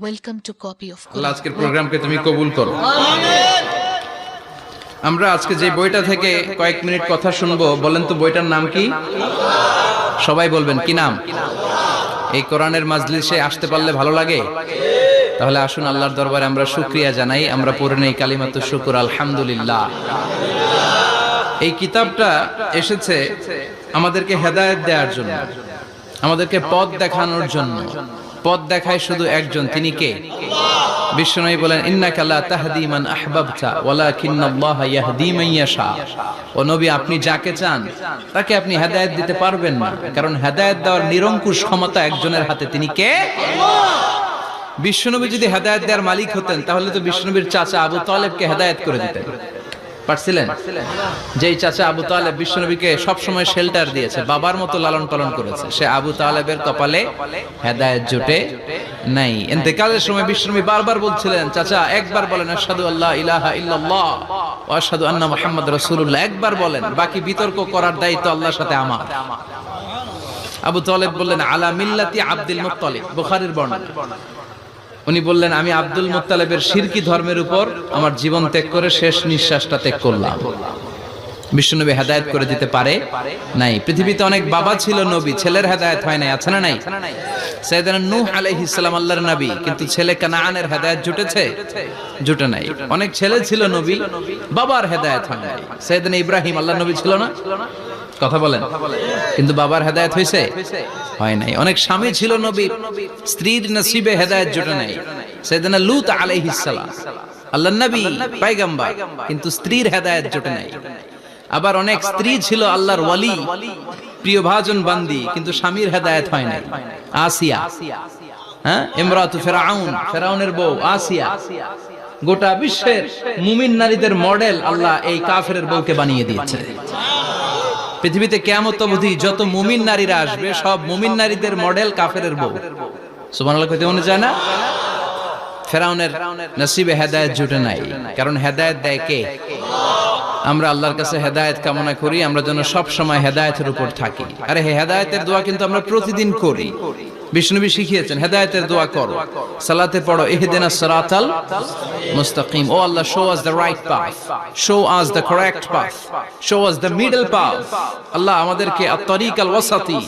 Welcome to copy of আল্লাহ আজকের প্রোগ্রামকে তুমি কবুল করো। আমরা আজকে যে বইটা থেকে কয়েক মিনিট কথা শুনবো, বলেন তো বইটার নাম কি? সবাই বলবেন কি নাম? এই কোরআনের মাজলিসে আসতে পারলে ভালো লাগে? তাহলে আসুন আল্লাহর দরবারে আমরা শুকরিয়া জানাই। আমরা পড়ে নেই কালিমাতু শুকর, আলহামদুলিল্লাহ। এই কিতাবটা এসেছে আমাদেরকে হেদায়েত দেওয়ার জন্য, আমাদেরকে পথ দেখানোর জন্য। পথ দেখায় শুধু একজন, তিনি কে? বিশ্বনবী বলেন, ইন্নাকা লা তাহদি মান আহবাবতা ওয়ালাকিন্নাল্লাহা ইয়াহদি মান ইয়াশা। ও নবী, আপনি যাকে চান তাকে আপনি হেদায়েত দিতে পারবেন না, কারণ হেদায়েত দেওয়ার নিরঙ্কুশ ক্ষমতা একজনের হাতে, তিনি কে? বিশ্বনবী যদি হেদায়েত দেওয়ার মালিক হতেন, তাহলে তো বিশ্বনবীর চাচা আবু তালেবকে হেদায়েত করে দিতেন পারছিলেন। যেই চাচা আবু তালেব বিশ্বনবীকে সবসময় শেল্টার দিয়েছে, বাবার মতো লালন পালন করেছে, সে আবু তালেবের কপালে হেদায়েত জুটে নাই। ইন্তেকালের সময় বিশ্বনবী বারবার বলছিলেন, চাচা একবার বলেন আশহাদু আল্লা ইলাহা ইল্লাল্লাহ ওয়া আশহাদু আন্না মুহাম্মাদ রাসূলুল্লাহ, একবার বলেন, বাকি বিতর্ক করার দায়িত্ব আল্লাহর সাথে আমার। আবু তালেব বললেন, আলা মিল্লাতি আব্দুল মুত্তালিব, বুখারীর বর্ণনা। উনি বললেন, আমি আব্দুল মুত্তালিবের শিরকি ধর্মের উপর আমার জীবন ত্যাগ করে শেষ নিঃশ্বাসটা ত্যাগ করলাম। বিশ্বনবী হেদায়েত করে দিতে পারে নাই। পৃথিবীতে অনেক বাবা ছিল নবী, ছেলের হেদায়েত হয় নাই, আছে না নাই? সাইয়েদনা নূহ আলাইহিস সালাম আল্লাহর নবী, কিন্তু ছেলে কানানের হেদায়েত জুটেছে? জুটে নাই। অনেক ছেলে ছিল নবী, বাবার হেদায়েত হয় নাই। সাইয়েদনা ইব্রাহিম আল্লাহর নবী ছিল না? কথা বলেন, কিন্তু বাবার হেদায়েত হয়েছে? হয় নাই। অনেক স্বামী ছিল নবী, স্ত্রীর নসিবে হেদায়েত জুটে নাই। সাইয়েদনা লূত আলাইহিস সালাম আল্লাহর নবী, পয়গম্বর, কিন্তু স্ত্রীর হেদায়েত জুটে নাই। আবার অনেক স্ত্রী ছিল আল্লাহর ওয়ালি, প্রিয়ভাজন বান্দি, কিন্তু স্বামীর হেদায়েত হয় নাই। আসিয়া, হ্যাঁ, ইমরাতু ফিরাউন, ফিরাউনের বউ আসিয়া। গোটা বিশ্বের মুমিন নারীদের মডেল আল্লাহ এই কাফেরের বউকে বানিয়ে দিয়েছে। পৃথিবীতে কিয়ামত অবধি যত মুমিন নারীরা আসবে, সব মুমিন নারীদের মডেল কাফেরের বউ। সুবহানাল্লাহ কইতে মনে যায় না? ফিরাউনের নসিবে হেদায়েত জুটে নাই, কারণ হেদায়েত দেয় কে? আমরা আল্লাহর কাছে হেদায়েত কামনা করি, আমরা যেন সব সময় হেদায়েতের উপর থাকি। আরে হেদায়েতের দোয়া কিন্তু আমরা প্রতিদিন করি। বিষ্ণুবী শিখিয়েছেন, হেদায়েতের দোয়া করো, সালাতে পড়ো, ইহদিনাস সিরাতাল মুস্তাকিম। ও Allah, show us the right path, show us the correct path, show us the middle path. Allah আমাদেরকে আত-তারিকাল ওয়াসাতি,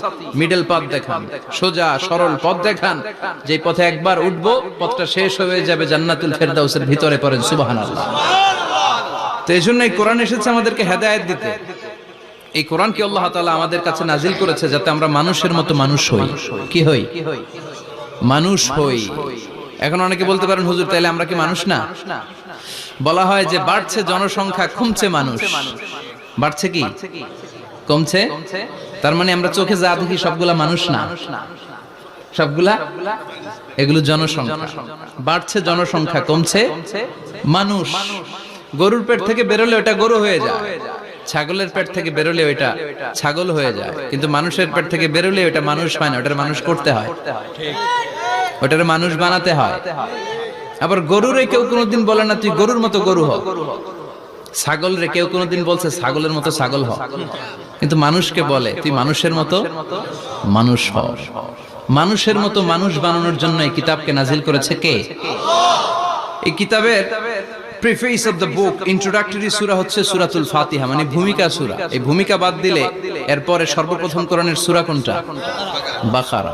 মিডল পাথ দেখান, সোজা সরল পথ দেখান, যে পথে একবার উঠবো পথটা শেষ হয়ে যাবে জান্নাতুল ফেরদাউসের ভিতরে। পড়েন সুবহানাল্লাহ। তো এই জন্য এই কোরআন এসেছে আমাদেরকে হেদায়েত দিতে। এই কোরআনকে আল্লাহ তাআলা আমাদের কাছে নাজিল করেছে যাতে আমরা মানুষের মতো মানুষ হই। কি হই? মানুষ হই। এখন অনেকে বলতে পারেন, হুজুর তাইলে আমরা কি মানুষ না? বলা হয় যে বাড়ছে জনসংখ্যা, কমছে মানুষ। বাড়ছে কি কমছে? তার মানে আমরা চোখে যা দেখি সবগুলা মানুষ না, সবগুলা এগুলো জনসংখ্যা। বাড়ছে জনসংখ্যা, কমছে মানুষ। গরুর পেট থেকে বেরোলে ওটা গরু হয়ে যায়, ছাগলের পেট থেকে বেরোলে ওইটা ছাগল হয়ে যায়, কিন্তু মানুষের পেট থেকে বেরোলে ওটা মানুষ হয় না, ওটার মানুষ করতে হয়, ওটার মানুষ বানাতে হয়। আবার গরুরে কেউ কোনোদিন বলে না তুই গরুর মতো গরু হ, ছাগল রে কেউ কোনোদিন বলছে ছাগলের মতো ছাগল হ, কিন্তু মানুষকে বলে তুই মানুষের মতো মানুষ হ। মানুষের মতো মানুষ বানানোর জন্য এই কিতাবকে নাজিল করেছে কে? এই কিতাবের preface of the book, introductory সূরা হচ্ছে সূরাতুল ফাতিহা, মানে ভূমিকা সূরা। এই ভূমিকা বাদ দিলে এরপরে সর্বপ্রথম কোরআনের সূরা কোনটা? বাকারা,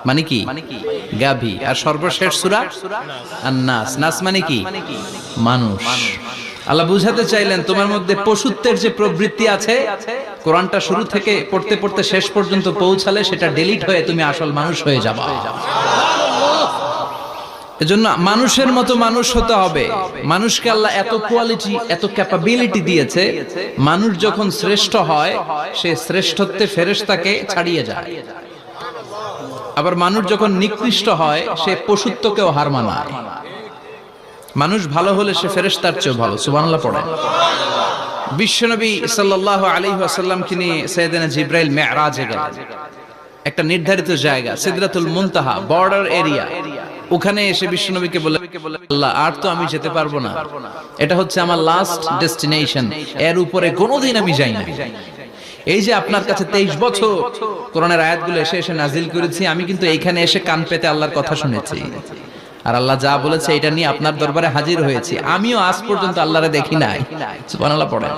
মানে কি? গাভী। আর সর্বশেষ সূরা আন-নাস। নাস মানে কি? মানুষ। আল্লাহ বুঝাতে চাইলেন তোমার মধ্যে পশুত্বের যে প্রবৃত্তি আছে, কোরআনটা শুরু থেকে পড়তে পড়তে শেষ পর্যন্ত পৌঁছালে সেটা ডিলিট হয়ে তুমি আসল মানুষ হয়ে যাবা। এজন্য মানুষের মতো মানুষ হতে হবে। মানুষকে আল্লাহ এত কোয়ালিটি, এত ক্যাপাবিলিটি দিয়েছে, মানুষ যখন শ্রেষ্ঠ হয় সে শ্রেষ্ঠত্বে ফেরেশতাকে ছাড়িয়ে যায়। আবার মানুষ যখন নিকৃষ্ট হয় সে পশুত্বকেও হার মানায়। মানুষ ভালো হলে সে ফেরেশতার চেয়ে ভালো। সুবহানাল্লাহ পড়ে। বিশ্বনবী সাল্লাল্লাহু আলাইহি ওয়াসাল্লামকে নিয়ে সাইয়েদনা জিবরাইল মিরাজে গেলেন। একটা নির্ধারিত জায়গা, সিদরাতুল মুনতাহা, বর্ডার এরিয়া। ওখানে এসে বিশ্বনবীকে বলে, আল্লাহ আর তো আমি যেতে পারবো না, এটা হচ্ছে আমার লাস্ট ডেস্টিনেশন, এর উপরে কোনোদিন আমি যাই না। এই যে আপনার কাছে 23 বছর কোরআনের আয়াতগুলো এসে এসে নাজিল করেছি, আমি কিন্তু এইখানে এসে কান পেতে আল্লাহর কথা শুনেছি। আর আল্লাহ যা বলেছে এটা নিয়ে আপনার দরবারে হাজির হয়েছি, আমিও আজ পর্যন্ত আল্লাহরে দেখি নাই। সুবহানাল্লাহ পড়েন।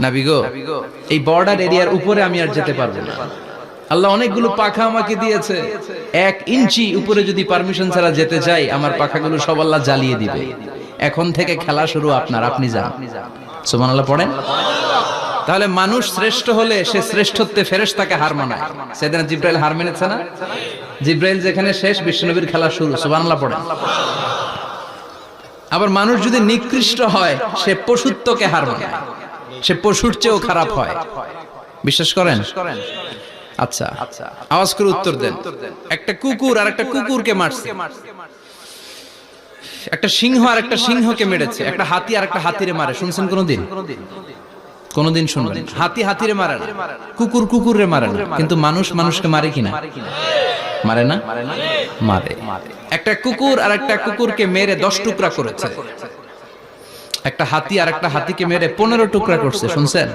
নবী গো, এই বর্ডার এরিয়ার উপরে আমি আর যেতে পারবো না। আল্লাহ অনেকগুলো পাখা আমাকে দিয়েছে, 1 ইঞ্চি উপরে যদি পারমিশন ছাড়া যেতে চাই, আমার পাখাগুলো সব আল্লাহ জ্বালিয়ে দিবে। এখন থেকে খেলা শুরু আপনার, আপনি যান। সুবহানাল্লাহ পড়েন। তাহলে মানুষ শ্রেষ্ঠ হলে সে শ্রেষ্ঠত্বে ফেরেশতাকে হার মানায়। সেদিন জিব্রাইল হার মেনেছে না? জিব্রাইল যেখানে শেষ, বিশ্বনবীর খেলা শুরু। সুবহানাল্লাহ পড়েন। আবার মানুষ যদি নিকৃষ্ট হয়, সে পশুত্বকে হার মানায়, সে পশুর চেয়েও খারাপ হয়। বিশ্বাস করেন? আচ্ছা, আওয়াজ করে উত্তর দেন। একটা কুকুর আর একটা কুকুরকে মারছে, একটা সিংহ আর একটা সিংহকে মেরেছে, একটা হাতি আর একটা হাতিরে মারে। শুনছেন কোনদিন? কোনদিন শুনবেন? হাতি হাতিরে মারে না, কুকুর কুকুরে মারে না, কিন্তু মানুষ মানুষকে মারে কিনা? মারে না? মারে। একটা কুকুর আর একটা কুকুরকে মেরে 10 টুকরা করেছে, একটা হাতি আর একটা হাতিকে মেরে 15 টুকরা করছে। শুনছেন?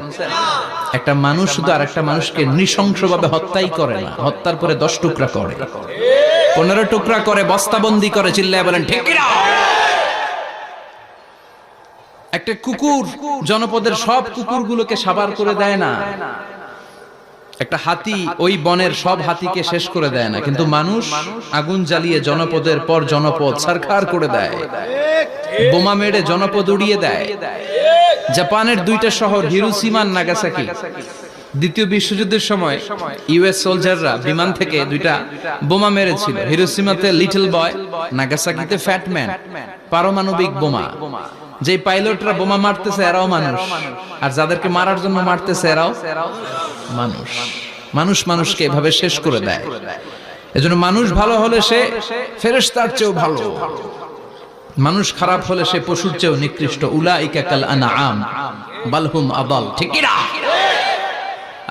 একটা মানুষ শুধু আর একটা মানুষকে নৃশংসভাবে হত্যাই করে না, হত্যার পরে 10 টুকরা করে, 15 টুকরা করে, বস্তাবন্দি করে। চিল্লায় বলেন ঠিক কিনা? একটা কুকুর জনপদের সব কুকুরগুলোকে সাবার করে দেয় না, একটা হাতি ওই বনের সব হাতিকে শেষ করে দেয় না, কিন্তু মানুষ আগুন জ্বালিয়ে জনপদের পর জনপদ ছারখার করে দেয়, বোমা মেরে জনপদ উড়িয়ে দেয়। জাপানের 2টা শহর হিরোশিমা আর নাগাসাকি, দ্বিতীয় বিশ্বযুদ্ধের সময় ইউএস সোলজাররা বিমান থেকে 2টা বোমা মেরেছিল। হিরোশিমাতে লিটল বয়, নাগাসাকিতে ফ্যাট ম্যান। পারমাণবিক বোমা। যে পাইলটরা বোমা মারতেছে এরাও মানুষ, আর যাদেরকে মারার জন্য মারতেছে এরাও মানুষ। মানুষ মানুষকে এভাবে শেষ করে দেয়। এজন্য মানুষ ভালো হলে সে ফেরেশতার চেয়েও ভালো, মানুষ খারাপ হলে সে পশুর চেয়েও নিকৃষ্ট। উলাইকা কাল আনআম বাল হুম আদাল। ঠিক কি না?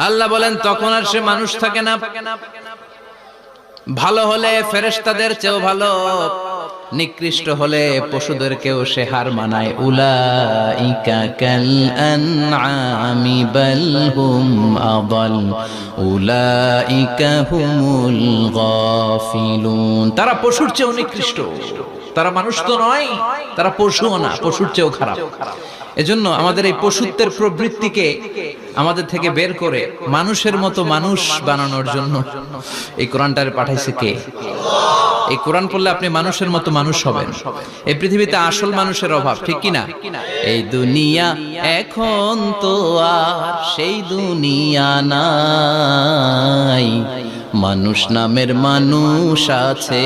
আল্লাহ বলেন তখন আর সে মানুষ থাকে না। ভালো হলে ফেরেশতাদের চেয়েও ভালো, নিকৃষ্ট হলে পশুদেরকেও সে হার মানায়। উলাইকা কাল আনআমি বাল হুম আদাল উলাইকা হুমুল গাফিলুন। তারা পশুর চেয়েও নিকৃষ্ট, তারা মানুষ তো নয়, তারা পশুও না, পশুর চেয়েও খারাপ। এজন্য আমাদের এই পশুত্বের প্রবৃত্তিকে আমাদের থেকে বের করে মানুষের মতো মানুষ বানানোর জন্য এই কোরআনটারে পাঠাইছে কে? এই কোরআন পড়লে আপনি মানুষের মতো মানুষ হবেন। এই পৃথিবীতে আসল মানুষের অভাব, ঠিক কি না? এই দুনিয়া এখন তো আর সেই দুনিয়া নাই, মানুষ নামের মানুষ আছে,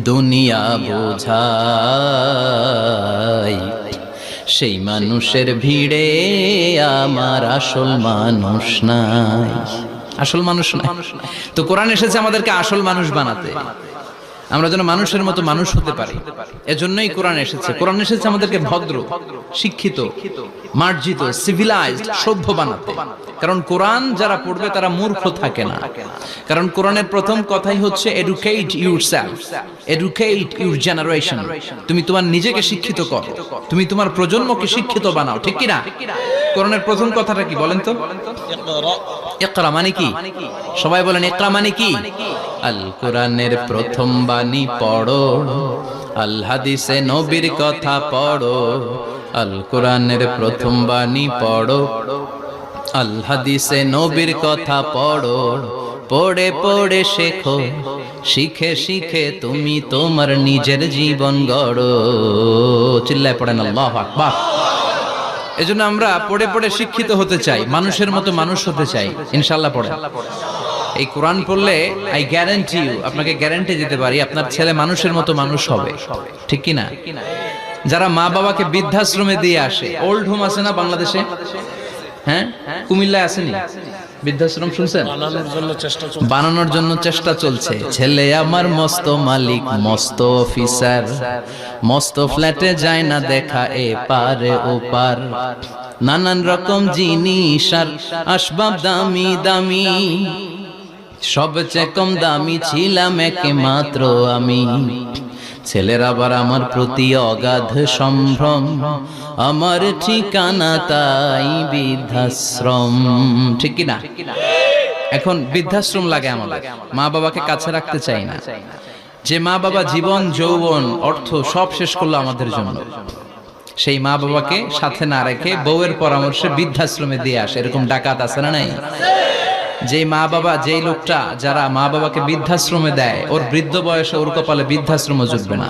দুনিয়া বোঝাই। সেই মানুষের ভিড়ে আমার আসল মানুষ নাই, আসল মানুষ নাই। তো কোরআন এসেছে আমাদেরকে আসল মানুষ বানাতে, আমরা যেন মানুষের মতো মানুষ হতে পারি। এজন্যই কোরআন এসেছে। কোরআন এসেছে আমাদেরকে ভদ্র, শিক্ষিত, মার্জিত, সিভিলাইজড, সভ্য বানাতে। কারণ কোরআন যারা পড়বে তারা মূর্খ থাকে না। কারণ কোরআনের প্রথম কথাই হচ্ছে educate yourself, educate your generation. তুমি তোমার নিজেকে শিক্ষিত করো, তুমি তোমার প্রজন্মকে শিক্ষিত বানাও। ঠিক কি না? কোরআনের প্রথম কথাটা কি বলেন তো? ইকরা মানে কি? সবাই বলেন ইকরা মানে কি? আল কোরআনের প্রথম বাণী পড়ো, আল হাদিসে নবীর কথা পড়ো। আল কোরআনের প্রথম বাণী পড়ো, আল হাদিসে নবীর কথা পড়ো। পড়ে পড়ে শেখো, শিখে শিখে তুমি তোমার নিজের জীবন গড়ো। চিল্লায় পড়েন আল্লাহু আকবার। এজন্য আমরা পড়ে পড়ে শিক্ষিত হতে চাই, মানুষের মতো মানুষ হতে চাই। ইনশাআল্লাহ পড়েন। এই কোরআন পড়লে আই গ্যারান্টি ইউ, আপনাকে গ্যারান্টি দিতে পারি আপনার ছেলে মানুষের মতো মানুষ হবে। ঠিক কি না? যারা মা বাবাকে বৃদ্ধাশ্রমে দিয়ে আসে, ওল্ড হোম আছে না বাংলাদেশে? হ্যাঁ, কুমিল্লায় আসেনি বৃদ্ধাশ্রম? শুনছেন? বানানোর জন্য চেষ্টা চলছে। ছেলে আমার মস্ত মালিক, মস্ত অফিসার, মস্ত ফ্ল্যাটে যায় না দেখা এ পারে ও পার। নানান রকম জিনিস আর আসবাব দামি দামি, সবচেয়ে কম দামি ছিলাম একমাত্র আমি। ছেলের আবার আমার প্রতি অগাধ সম্ভ্রম, আমার ঠিকানা তাই বৃদ্ধাশ্রম। ঠিক কি না? এখন বৃদ্ধাশ্রম লাগে আমাদের, মা বাবাকে কাছে রাখতে চাই না। যে মা বাবা জীবন যৌবন অর্থ সব শেষ করলো আমাদের জন্য, সেই মা বাবাকে সাথে না রেখে বউয়ের পরামর্শে বৃদ্ধাশ্রমে দিয়ে আসে, এরকম ডাকাত আছে না নাই? যে মা বাবা, যেই লোকটা যারা মা বাবাকে বৃদ্ধাশ্রমে দেয়, ওর বৃদ্ধ বয়সে ওর কপালে বৃদ্ধাশ্রম জুটবে না।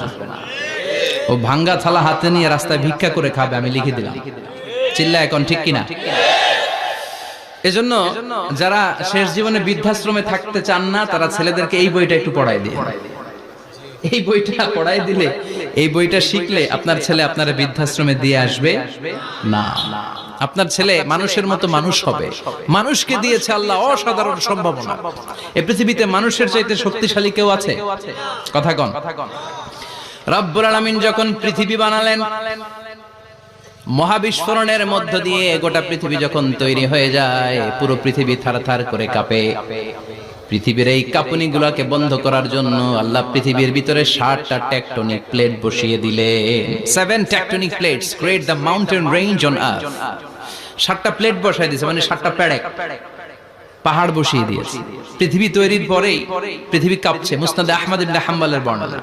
ও ভাঙ্গা থালা হাতে নিয়ে রাস্তায় ভিক্ষা করে খাবে, আমি লিখে দিলাম। চিল্লা এখন ঠিক কিনা? এজন্য যারা শেষ জীবনে বৃদ্ধাশ্রমে থাকতে চান না, তারা ছেলেদেরকে এই বইটা একটু পড়াই দিয়ে, এই বইটা পড়াই দিলে, এই বইটা শিখলে আপনার ছেলে আপনার বৃদ্ধাশ্রমে দিয়ে আসবে না। আপনার ছেলে মানুষের মতো মানুষ হবে। মানুষকে দিয়েছে আল্লাহ অসাধারণ সম্ভাবনা। এই পৃথিবীতে মানুষের চাইতে শক্তিশালী কেউ আছে? কথা কন। রব্বুল আলামিন যখন পৃথিবী বানালেন, মহাবিস্ফোরণের মধ্য দিয়ে গোটা পৃথিবী যখন তৈরি হয়ে যায়, পুরো পৃথিবী থারথার করে কাঁপে। পৃথিবীর এই কাঁপুনিগুলোকে বন্ধ করার জন্য আল্লাহ পৃথিবীর ভিতরে 7টা টেকটনিক প্লেট বসিয়ে দিলেন। 7 tectonic plates create the mountain range on earth. 7টা প্লেট বসাই দিয়েছে, মানে 7টা পেড়ে পাহাড় বসিয়ে দিয়েছে। পৃথিবী তৈরির পরেই পৃথিবী কাঁপছে। মুসনাদে আহমদ ইবনে হাম্বলের বর্ণনা,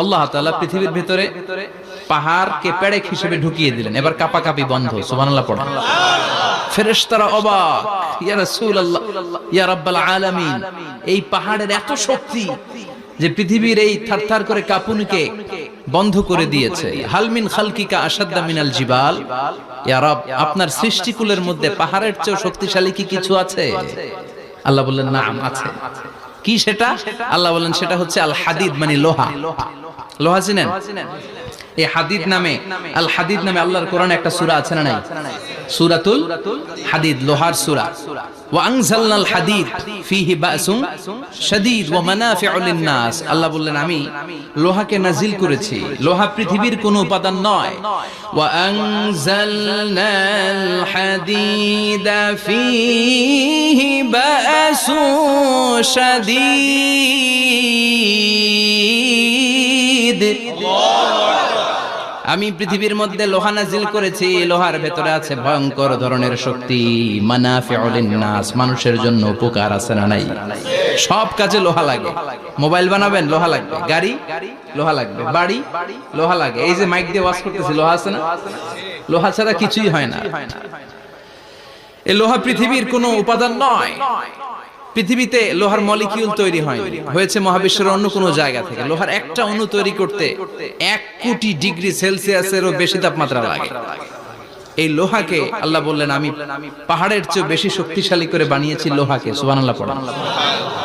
আল্লাহ তাআলা পৃথিবীর ভিতরে পাহাড়কে পেড়ে হিসেবে ঢুকিয়ে দিলেন। এবার কাঁপাকাঁপি বন্ধ। সুবহানাল্লাহ পড়েন। ফেরেশতারা অবাক, ইয়া রাসূলুল্লাহ, ইয়া রাব্বাল আলামিন, এই পাহাড়ের এত শক্তি যে পৃথিবীর এই থারথার করে কাঁপুনিকে বন্ধ করে দিয়েছে। হাল মিন খালকিকা আশাদ্দা মিনাল জিবাল, ইয়া রব, আপনার সৃষ্টিকুলের মধ্যে পাহাড়ের চেয়ে শক্তিশালী কি কিছু আছে? আল্লাহ বললেন নাম আছে। কি সেটা? আল্লাহ বললেন সেটা হচ্ছে আল হাদিদ, মানে লোহা। লোহা চিনেন? এই হাদিদ নামে, আল হাদিদ নামে আল্লাহর কোরআনে একটা সূরা আছে না নাই? সূরাতুল হাদিদ, লোহার সূরা। ওয়া আনজালনাল হাদিদ ফীহি বাসুন শাদীদ ওয়া মানাফিউ লিন-নাস। আল্লাহ বললেন আমি লোহাকে নাজিল করেছি। লোহা পৃথিবীর কোনো উপাদান নয়। ওয়া আনজালনাল হাদিদা ফীহি বাসুন শাদীদ। আমি পৃথিবীর মধ্যে লোহা নাজিল করেছি। লোহার ভেতরে আছে ভয়ঙ্কর ধরনের শক্তি। মানাফিউ লিন-নাস, মানুষের জন্য উপকার আছে না নাই? সব কাজে লোহা লাগে। মোবাইল বানাবেন, লোহা লাগবে। গাড়ি, লোহা লাগবে। বাড়ি, লোহা লাগে। এই যে মাইক দিয়ে ওয়াজ করতেছি, লোহা আছে না? লোহা ছাড়া কিছুই হয় না। এই লোহা পৃথিবীর কোনো উপাদান নয়। পৃথিবীতে লোহার মলিকিউল তৈরি হয়নি, হয়েছে মহাবিশ্বের অন্য কোনো জায়গা থেকে। লোহার একটা অণু তৈরি করতে 1 কোটি ডিগ্রি সেলসিয়াসেরও বেশি তাপমাত্রা লাগে। এই লোহাকে আল্লাহ বললেন আমি পাহাড়ের চেয়ে বেশি শক্তিশালী করে বানিয়েছি লোহাকে। সুবহানাল্লাহ পড়েন।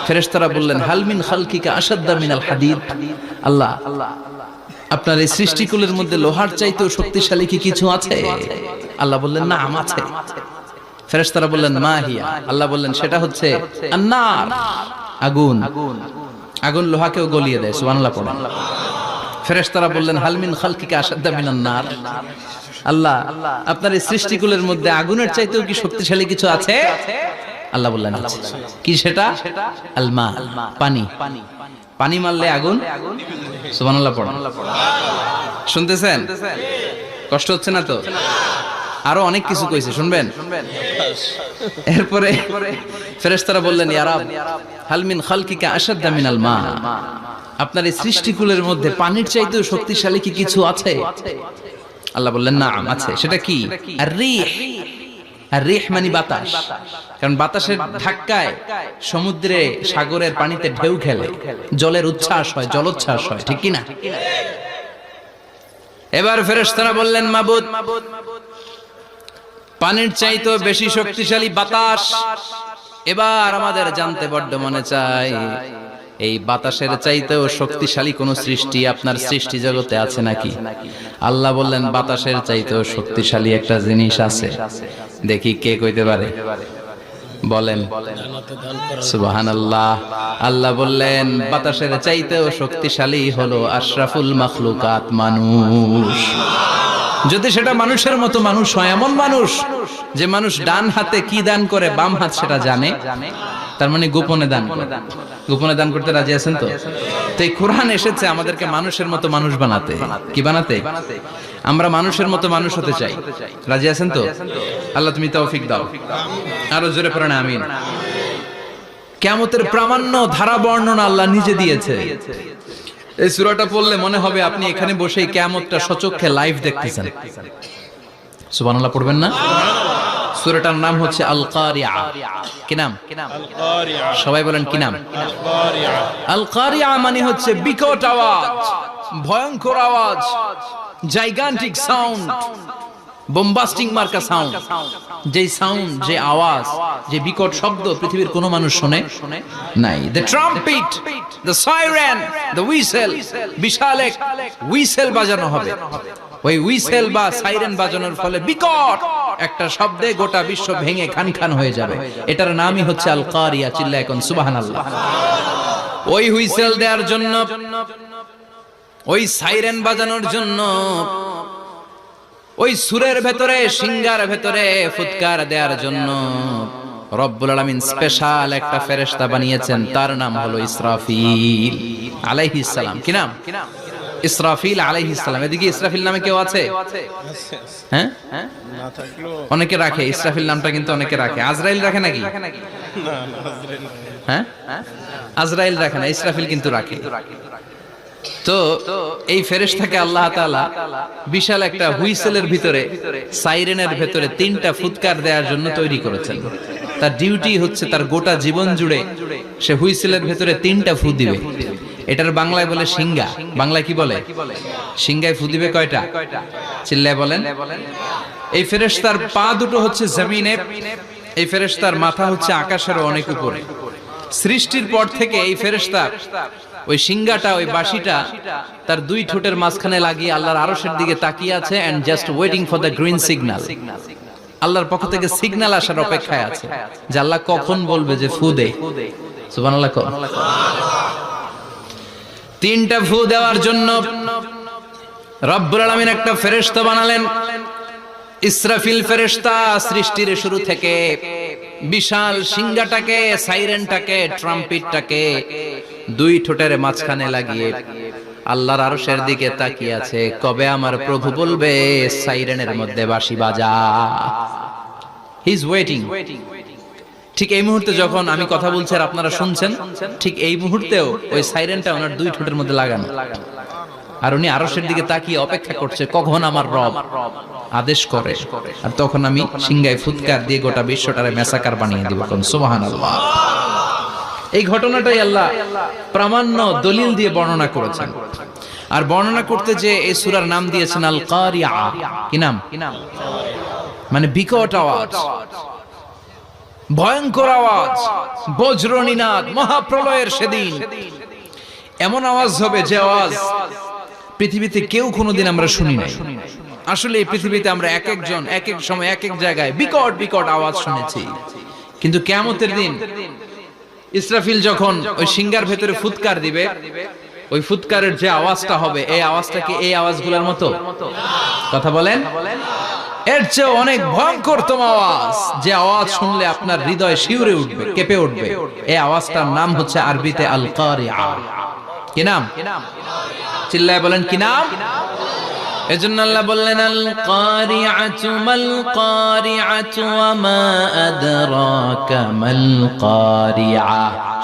ফেরেশতারা বললেন হাল মিন খালকিকা আশাদ্দা মিনাল হাদিদ। আল্লাহ, আপনার এই সৃষ্টিকুলের মধ্যে লোহার চাইতেও শক্তিশালী কি কিছু আছে? আল্লাহ বললেন নাম আছে। ফেরেশতারা বললেন মা হিয়া। আল্লাহ বললেন সেটা হচ্ছে আন-নার, আগুন। আগুন লোহাকেও গলিয়ে দেয়। সুবহানাল্লাহ পড়েন। ফেরেশতারা বললেন হাল মিন খালকিকা আশাদ্দা মিনান-নার। আল্লাহ, আপনার এই সৃষ্টিকুলের মধ্যে আগুনের চাইতেও কি শক্তিশালী কিছু আছে? আল্লাহ বললেন আছে। কি সেটা? আল মা, পানি। পানি মারলে আগুন। সুবহানাল্লাহ পড়েন। শুনতেছেন? কষ্ট হচ্ছে না তো? আরো অনেক কিছু কইছে, শুনবেন? এরপরে ফেরেশতারা বললেন ইয়া রাব, হাল মিন খালকিকা আশাদ্দা মিনাল মা, আপনার এই সৃষ্টিকুলের মধ্যে পানির চাইতেও শক্তিশালী কি কিছু আছে? আল্লাহ বললেন নাম আছে। সেটা কি? আর-রিহ। আর-রিহ মানে বাতাস। কারণ বাতাসের ধাক্কায় সমুদ্রে, সাগরের পানিতে ঢেউ খেলে, জলের উচ্ছ্বাস হয়, জলোচ্ছ্বাস হয়, ঠিক কি না? এবার ফেরেশতারা বললেন মাবুদ, পানির চাইতেও বেশি শক্তিশালী বাতাস। এবার আমাদের জানতে বড্ড মনে চায়, এই বাতাসের চাইতেও শক্তিশালী কোন সৃষ্টি আপনার সৃষ্টি জগতে আছে নাকি? আল্লাহ বললেন বাতাসের চাইতেও শক্তিশালী একটা জিনিস আছে। দেখি কে কইতে পারে, বলেন। সুবহানাল্লাহ। আল্লাহ বললেন বাতাসের চাইতেও শক্তিশালী হলো আশরাফুল মাখলুকাত, মানুষ। যদি সেটা মানুষের মতো মানুষ হয়, এমন মানুষ যে মানুষ ডান হাতে কি দান করে বাম হাত সেটা জানে, তার মানে গোপনে দান করে। গোপনে দান করতে রাজি আছেন তো? তো এই কোরআন এসেছে আমাদেরকে মানুষের মতো মানুষ বানাতে। কি বানাতে? আমরা মানুষের মতো মানুষ হতে চাই। রাজি আছেন তো? আল্লাহ তুমি তৌফিক দাও। আরো জোরে পড়েন আমিন। কিয়ামতের প্রামাণ্য ধারা বর্ণনা আল্লাহ নিজে দিয়েছে। এই সূরাটা পড়লে মনে হবে আপনি এখানে বসেই কিয়ামতটা সচক্ষে লাইভ দেখতেছেন। সুবহানাল্লাহ পড়বেন না? সূরাটার নাম হচ্ছে আল কারিয়া। কি নাম? আল কারিয়া। সবাই বলেন কি নাম? আল কারিয়া। আল কারিয়া মানে হচ্ছে বিকট আওয়াজ, ভয়ঙ্কর আওয়াজ, জাইগান্টিক সাউন্ড, বোম্বাস্টিং মার্কা সাউন্ড। যে সাউন্ড, যে আওয়াজ, যে বিকট শব্দ পৃথিবীর কোনো মানুষ শুনে নাই। The trumpet, the siren, the whistle, বিশাল এক হুইসেল বাজানো হবে। ওই হুইসেল বা সাইরেন বাজানোর ফলে বিকট একটা শব্দে গোটা বিশ্ব ভেঙে খান খান হয়ে যাবে। এটার নামই হচ্ছে আল কারিয়া। চিল্লায় এখন সুবহানাল্লাহ। ওই হুইসেল দেওয়ার জন্য, ওই সাইরেন বাজানোর জন্য, ওই সুরের ভেতরে, সিঙ্গার ভেতরে ফুৎকার দেওয়ার জন্য রব্বুল আলামিন স্পেশাল একটা ফেরেশতা বানিয়েছেন। তার নাম হলো ইসরাফিল আলাইহিস সালাম। কি নাম? ইসরাফিল আলাইহিস সালাম। এদিকে ইসরাফিল নামে কেউ আছে? হ্যাঁ, না থাকলো অনেকে রাখে ইসরাফিল নামটা, কিন্তু অনেকে রাখে। আজরাইল রাখে নাকি? না না আজরাইল। হ্যাঁ, আজরাইল রাখে না, ইসরাফিল কিন্তু রাখে। তো এই ফেরেশতাকে আল্লাহ তাআলা বিশাল একটা হুইসেলের ভিতরে, সাইরেনের ভিতরে তিনটা ফুৎকার দেওয়ার জন্য তৈরি করেছেন। তার ডিউটি হচ্ছে তার গোটা জীবন জুড়ে সে হুইসেলের ভিতরে তিনটা ফু দিবে। এটার বাংলায় বলে সিঙ্গা। বাংলায় কি বলে? সিঙ্গায় ফু দিবে কয়টা? চিল্লায় বলেন। এই ফেরেশতার পা দুটো হচ্ছে জমিনে, এই ফেরেশতার মাথা হচ্ছে আকাশের অনেক উপরে। সৃষ্টির পর থেকে এই ফেরেশতা ওই সিঙ্গাটা, ওই বাঁশিটা তার দুই ঠোঁটের মাঝখানে লাগিয়ে আল্লাহর আরশের দিকে তাকিয়ে আছে, and just waiting for the green signal. আল্লাহর পক্ষ থেকে সিগন্যাল আসার অপেক্ষায় আছে যে আল্লাহ কখন বলবে যে ফু দে। সুবহানাল্লাহ। তিনটা ফু দেওয়ার জন্য রব্বুল আলামিন একটা ফেরেশতা বানালেন। ইসরাফিল ফেরেশতা সৃষ্টির শুরু থেকে বিশাল সিঙ্গাটাকে, সাইরেনটাকে, ট্রাম্পেটটাকে দুই ঠোঁটের মাঝখানে লাগিয়ে আল্লাহর আরশের দিকে তাকিয়ে আছে, কবে আমার প্রভু বলবে সাইরেনের মধ্যে বাঁশি বাজা। He is waiting. ঠিক এই মুহূর্তে যখন আমি কথা বলছি আর আপনারা শুনছেন, ঠিক এই মুহূর্তেও ওই সাইরেনটা ওনার দুই ঠোঁটের মধ্যে লাগানো, আর উনি আরশের দিকে তাকিয়ে অপেক্ষা করছে কখন আমার রব আদেশ করে, আর তখন আমি সিংহায় ফুৎকার দিয়ে গোটা বিশ্বটারে মেসাকার বানিয়ে দিব। সুবহানাল্লাহ। এই ঘটনাটাই আল্লাহ প্রামাণ্য দলিল দিয়ে বর্ণনা করেছেন। আর বর্ণনা করতে যে এই সূরার নাম দিয়েছেন আল কারিয়া। কি নাম? মানে বিকট আওয়াজ, ভয়ঙ্কর আওয়াজ, বজ্রনিনাদ, মহাপ্রলয়ের সেদিন এমন আওয়াজ হবে যে আওয়াজ পৃথিবীতে কেউ কোনোদিন আমরা শুনি নাই। আসলে এই পৃথিবীতে আমরা এক একজন এক এক সময় এক এক জায়গায় বিকট বিকট আওয়াজ শুনেছি, কিন্তু কিয়ামতের দিন ইসরাফিল যখন ওই সিঙ্গার ভেতরে ফুৎকার দিবে, ওই ফুৎকারের যে আওয়াজটা হবে, এই আওয়াজটা কি এই আওয়াজগুলোর মতো? কথা বলেন। এর চেয়ে অনেক ভয়ঙ্করতম আওয়াজ, যে আওয়াজ শুনলে আপনার হৃদয় শিউরে উঠবে, কেঁপে উঠবে। এই আওয়াজটার নাম হচ্ছে আরবিতে আল কারিয়া। কি নাম? চিল্লায় বলেন কি নাম? এজন্য আল্লাহ বললেন আল কারিআতু মাল কারিআতু ওয়া মা আদরাকা মাল কারিআ।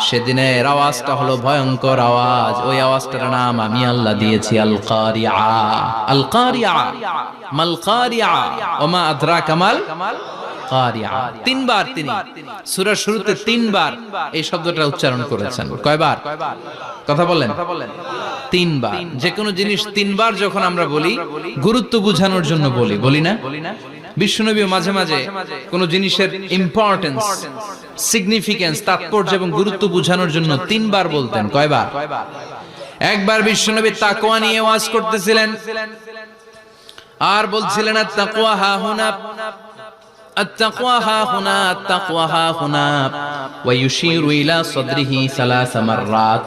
সেদিনের আওয়াজটা হলো ভয়ঙ্কর আওয়াজ। ওই আওয়াজটার নাম আমি আল্লাহ দিয়েছি আল কারিআ। আল কারিআ মাল কারিআ ওয়া মা আদরাকা মাল কারিআ। তিনবার তিনি সূরার শুরুতে তিনবার এই শব্দটা উচ্চারণ করেছেন। কয়বার? কথা বলেন। তিনবার। যে কোনো জিনিস তিনবার যখন আমরা বলি, গুরুত্ব বোঝানোর জন্য বলি, বলি না? বিশ্বনবী মাঝে মাঝে কোন জিনিসের ইম্পর্টেন্স, সিগনিফিকেন্স, তাৎপর্য এবং গুরুত্ব বোঝানোর জন্য তিনবার বলতেন। কয়বার? একবার বিশ্বনবী তাকওয়া নিয়ে ওয়াজ করতেছিলেন আর বলছিলেন আত-তাকওয়া হাহুনা, التقوى ها هنا، التقوى ها هنا، ويشير إلى صدره 3 مرات।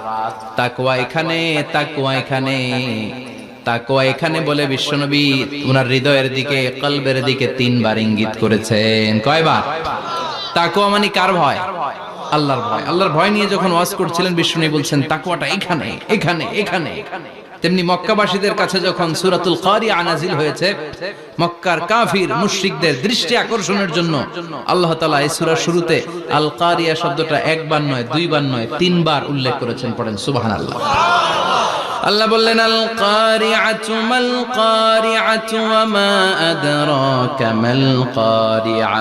তাকওয়া এখানে, তাকওয়া এখানে, তাকওয়া এখানে বলে বিশ্বনবী ওনার হৃদয়ের দিকে, কলবের দিকে তিনবার ইঙ্গিত করেছেন। কয়বার? তাকওয়া মানে কার ভয়? আল্লাহর ভয়। আল্লাহর ভয় নিয়ে যখন ওয়াজ করছিলেন বিশ্বনবী বলছেন তাকওয়াটা এখানে, এখানে, এখানে। তেমনি মক্কাবাসীদের কাছে যখন সূরাতুল কারিয়া নাযিল হয়েছে, মক্কার কাফির মুশরিকদের দৃষ্টি আকর্ষণের জন্য আল্লাহ তাআলা এই সূরার শুরুতে আল কারিয়া শব্দটা একবার নয়, দুইবার নয়, তিনবার উল্লেখ করেছেন। পড়েন সুবহানাল্লাহ। আল্লাহ বললেন আল কারিআতু মাল কারিআতু ওয়া মা আদরাকা মাল কারিআ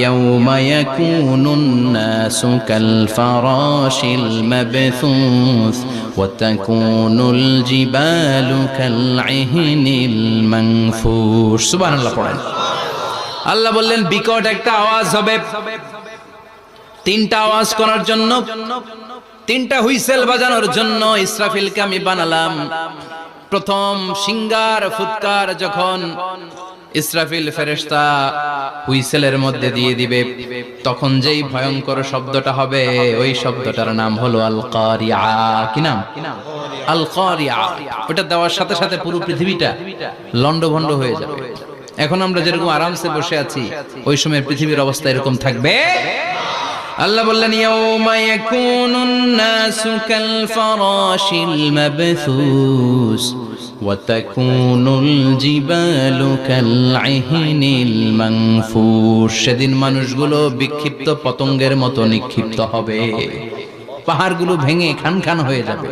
ইয়াওমা ইয়াকুনুন নাসু কাল ফারাশিল মাবথুস ওয়া তাকুনুল জিবালু কাল ইহনিল মানফুশ। সুবহানাল্লাহ পড়েন। আল্লাহ বললেন বিকট একটা আওয়াজ হবে, তিনটা আওয়াজ করার জন্য, তিনটা হুইসেল বাজানোর জন্য ইসরাফিলকে আমি বানালাম। প্রথম সিঙ্গার ফুৎকার যখন ইসরাফিল ফেরেশতা হুইসেলের মধ্যে দিয়ে দিবে, তখন যেই ভয়ঙ্কর শব্দটা হবে ওই শব্দটার নাম হলো আল কারিআ। কি নাম? আল কারিআ। ওটা দেওয়ার সাথে সাথে পুরো পৃথিবীটা লন্ডভন্ড হয়ে যাবে। এখন আমরা যেরকম আরামসে বসে আছি, ওই সময় পৃথিবীর অবস্থা এরকম থাকবে। আল্লাহ বললেন ইয়াউমা ইয়াকুনুন নাসু কাল ফারাশিল মাবথুস ওয়া তাকুনুল জিবালু কাল ইহনিল মানফুশ। সেদিন মানুষগুলো বিক্ষিপ্ত পতঙ্গের মতো নিক্ষিপ্ত হবে, পাহাড়গুলো ভেঙে খান খান হয়ে যাবে,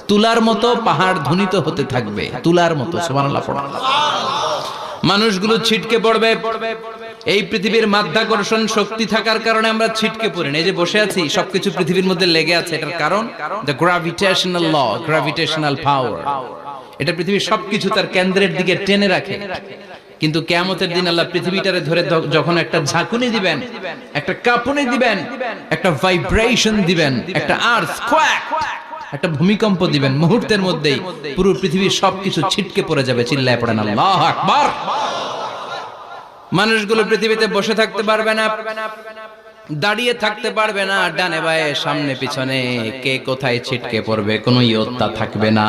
তুলার মতো পাহাড় ধ্বনিত হতে থাকবে, তুলার মতো। সুবহানাল্লাহ পড়া। মানুষগুলো ছিটকে পড়বে। এই পৃথিবীর মাধ্যাকর্ষণ শক্তি থাকার কারণে আমরা ছিটকে পড়ি না। এই যে বসে আছি, সবকিছু পৃথিবীর মধ্যে লেগে আছে, এটার কারণ দ্য গ্র্যাভিটেশনাল ল, গ্র্যাভিটেশনাল পাওয়ার। এটা পৃথিবীর সবকিছু তার কেন্দ্রের দিকে টেনে রাখে। কিন্তু কিয়ামতের দিন আল্লাহ পৃথিবীটারে ধরে যখন একটা ঝাঁকুনি দিবেন, একটা কাঁপুনি দিবেন, একটা ভাইব্রেশন দিবেন, একটা আর্থকোয়েক, একটা ভূমিকম্প দিবেন, মুহূর্তের মধ্যেই পুরো পৃথিবীর সবকিছু ছিটকে পড়ে যাবে। চিল্লায় পড়েন আল্লাহু আকবার। মানুষগুলো পৃথিবীতে বসে থাকতে পারবে না, দাঁড়িয়ে থাকতে পারবে না, ডানে বায়ে সামনে পিছনে কে কোথায় ছিটকে পড়বে কোনো ইয়ত্তা থাকবে না।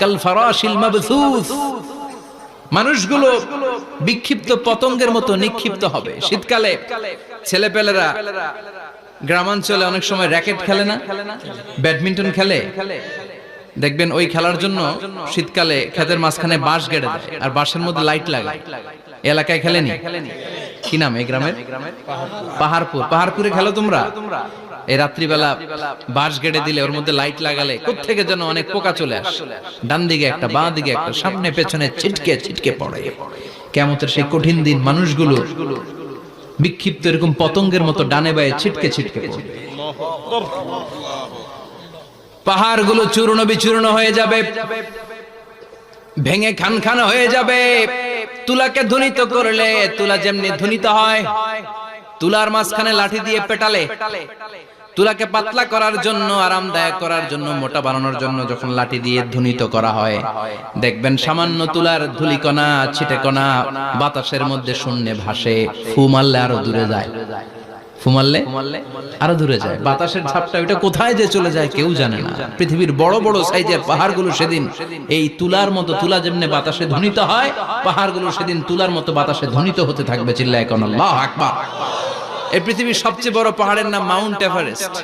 কাল ফারাশিল মাবথুস। মানুষগুলো বিক্ষিপ্ত পতঙ্গের মতো নিক্ষিপ্ত হবে। শীতকালে ছেলেপেলেরা গ্রামাঞ্চলে অনেক সময় র্যাকেট খেলে না, ব্যাডমিন্টন খেলে, দেখবেন ওই খেলার জন্য শীতকালে ক্ষেতের মাঝখানে বাঁশ গেড়ে দেয় আর বাঁশের মধ্যে লাইট লাগায়। এলাকায় খেলেনি? কি নাম এই গ্রামের? পাহাড়পুর। পাহাড়পুরে খেলো তোমরা? এই রাত্রিবেলা বাঁশ গেড়ে দিলে ওর মধ্যে লাইট লাগালে কোত্থেকে যেন অনেক পোকা চলে আসে, ডান দিকে একটা, বাঁ দিকে একটা, সামনে পেছনে ছিটকে ছিটকে পড়ে। কিয়ামতের সেই কঠিন দিন মানুষগুলো বিক্ষিপ্ত এরকম পতঙ্গের মতো ডানে বায়ে ছিটকে ছিটকে পড়বে। পাহাড়গুলো চূর্ণ বিচূর্ণ হয়ে যাবে, ভেঙে খান খান হয়ে যাবে। তুলাকে ধ্বনিত করলে তুলা যেমনি ধ্বনিত হয়, তুলার মাঝখানে লাঠি দিয়ে পেটালে, তুলাকে পাতলা করার জন্য, আরামদায়ক করার জন্য, মোটা বানানোর জন্য যখন লাঠি দিয়ে ধ্বনিত করা হয়, দেখবেন সামান্য তুলার ধুলিকণা ছিটেকণা বাতাসের মধ্যে শূন্যে ভাসে। ফু মারলে আরো দূরে যায়, ফু মারলে আরো দূরে যায়। বাতাসের ঝাপটা ওটা কোথায় যে চলে যায় কেউ জানে না। পৃথিবীর বড় বড় সাইজের পাহাড়গুলো সেদিন এই তুলার মতো, তুলা যেমনি বাতাসে ধ্বনিত হয়, পাহাড়গুলো সেদিন তুলার মতো বাতাসে ধ্বনিত হতে থাকবে। চিল্লায় কোন আল্লাহু আকবার। এই পৃথিবীর সবচেয়ে বড় পাহাড়ের নাম মাউন্ট এভারেস্ট।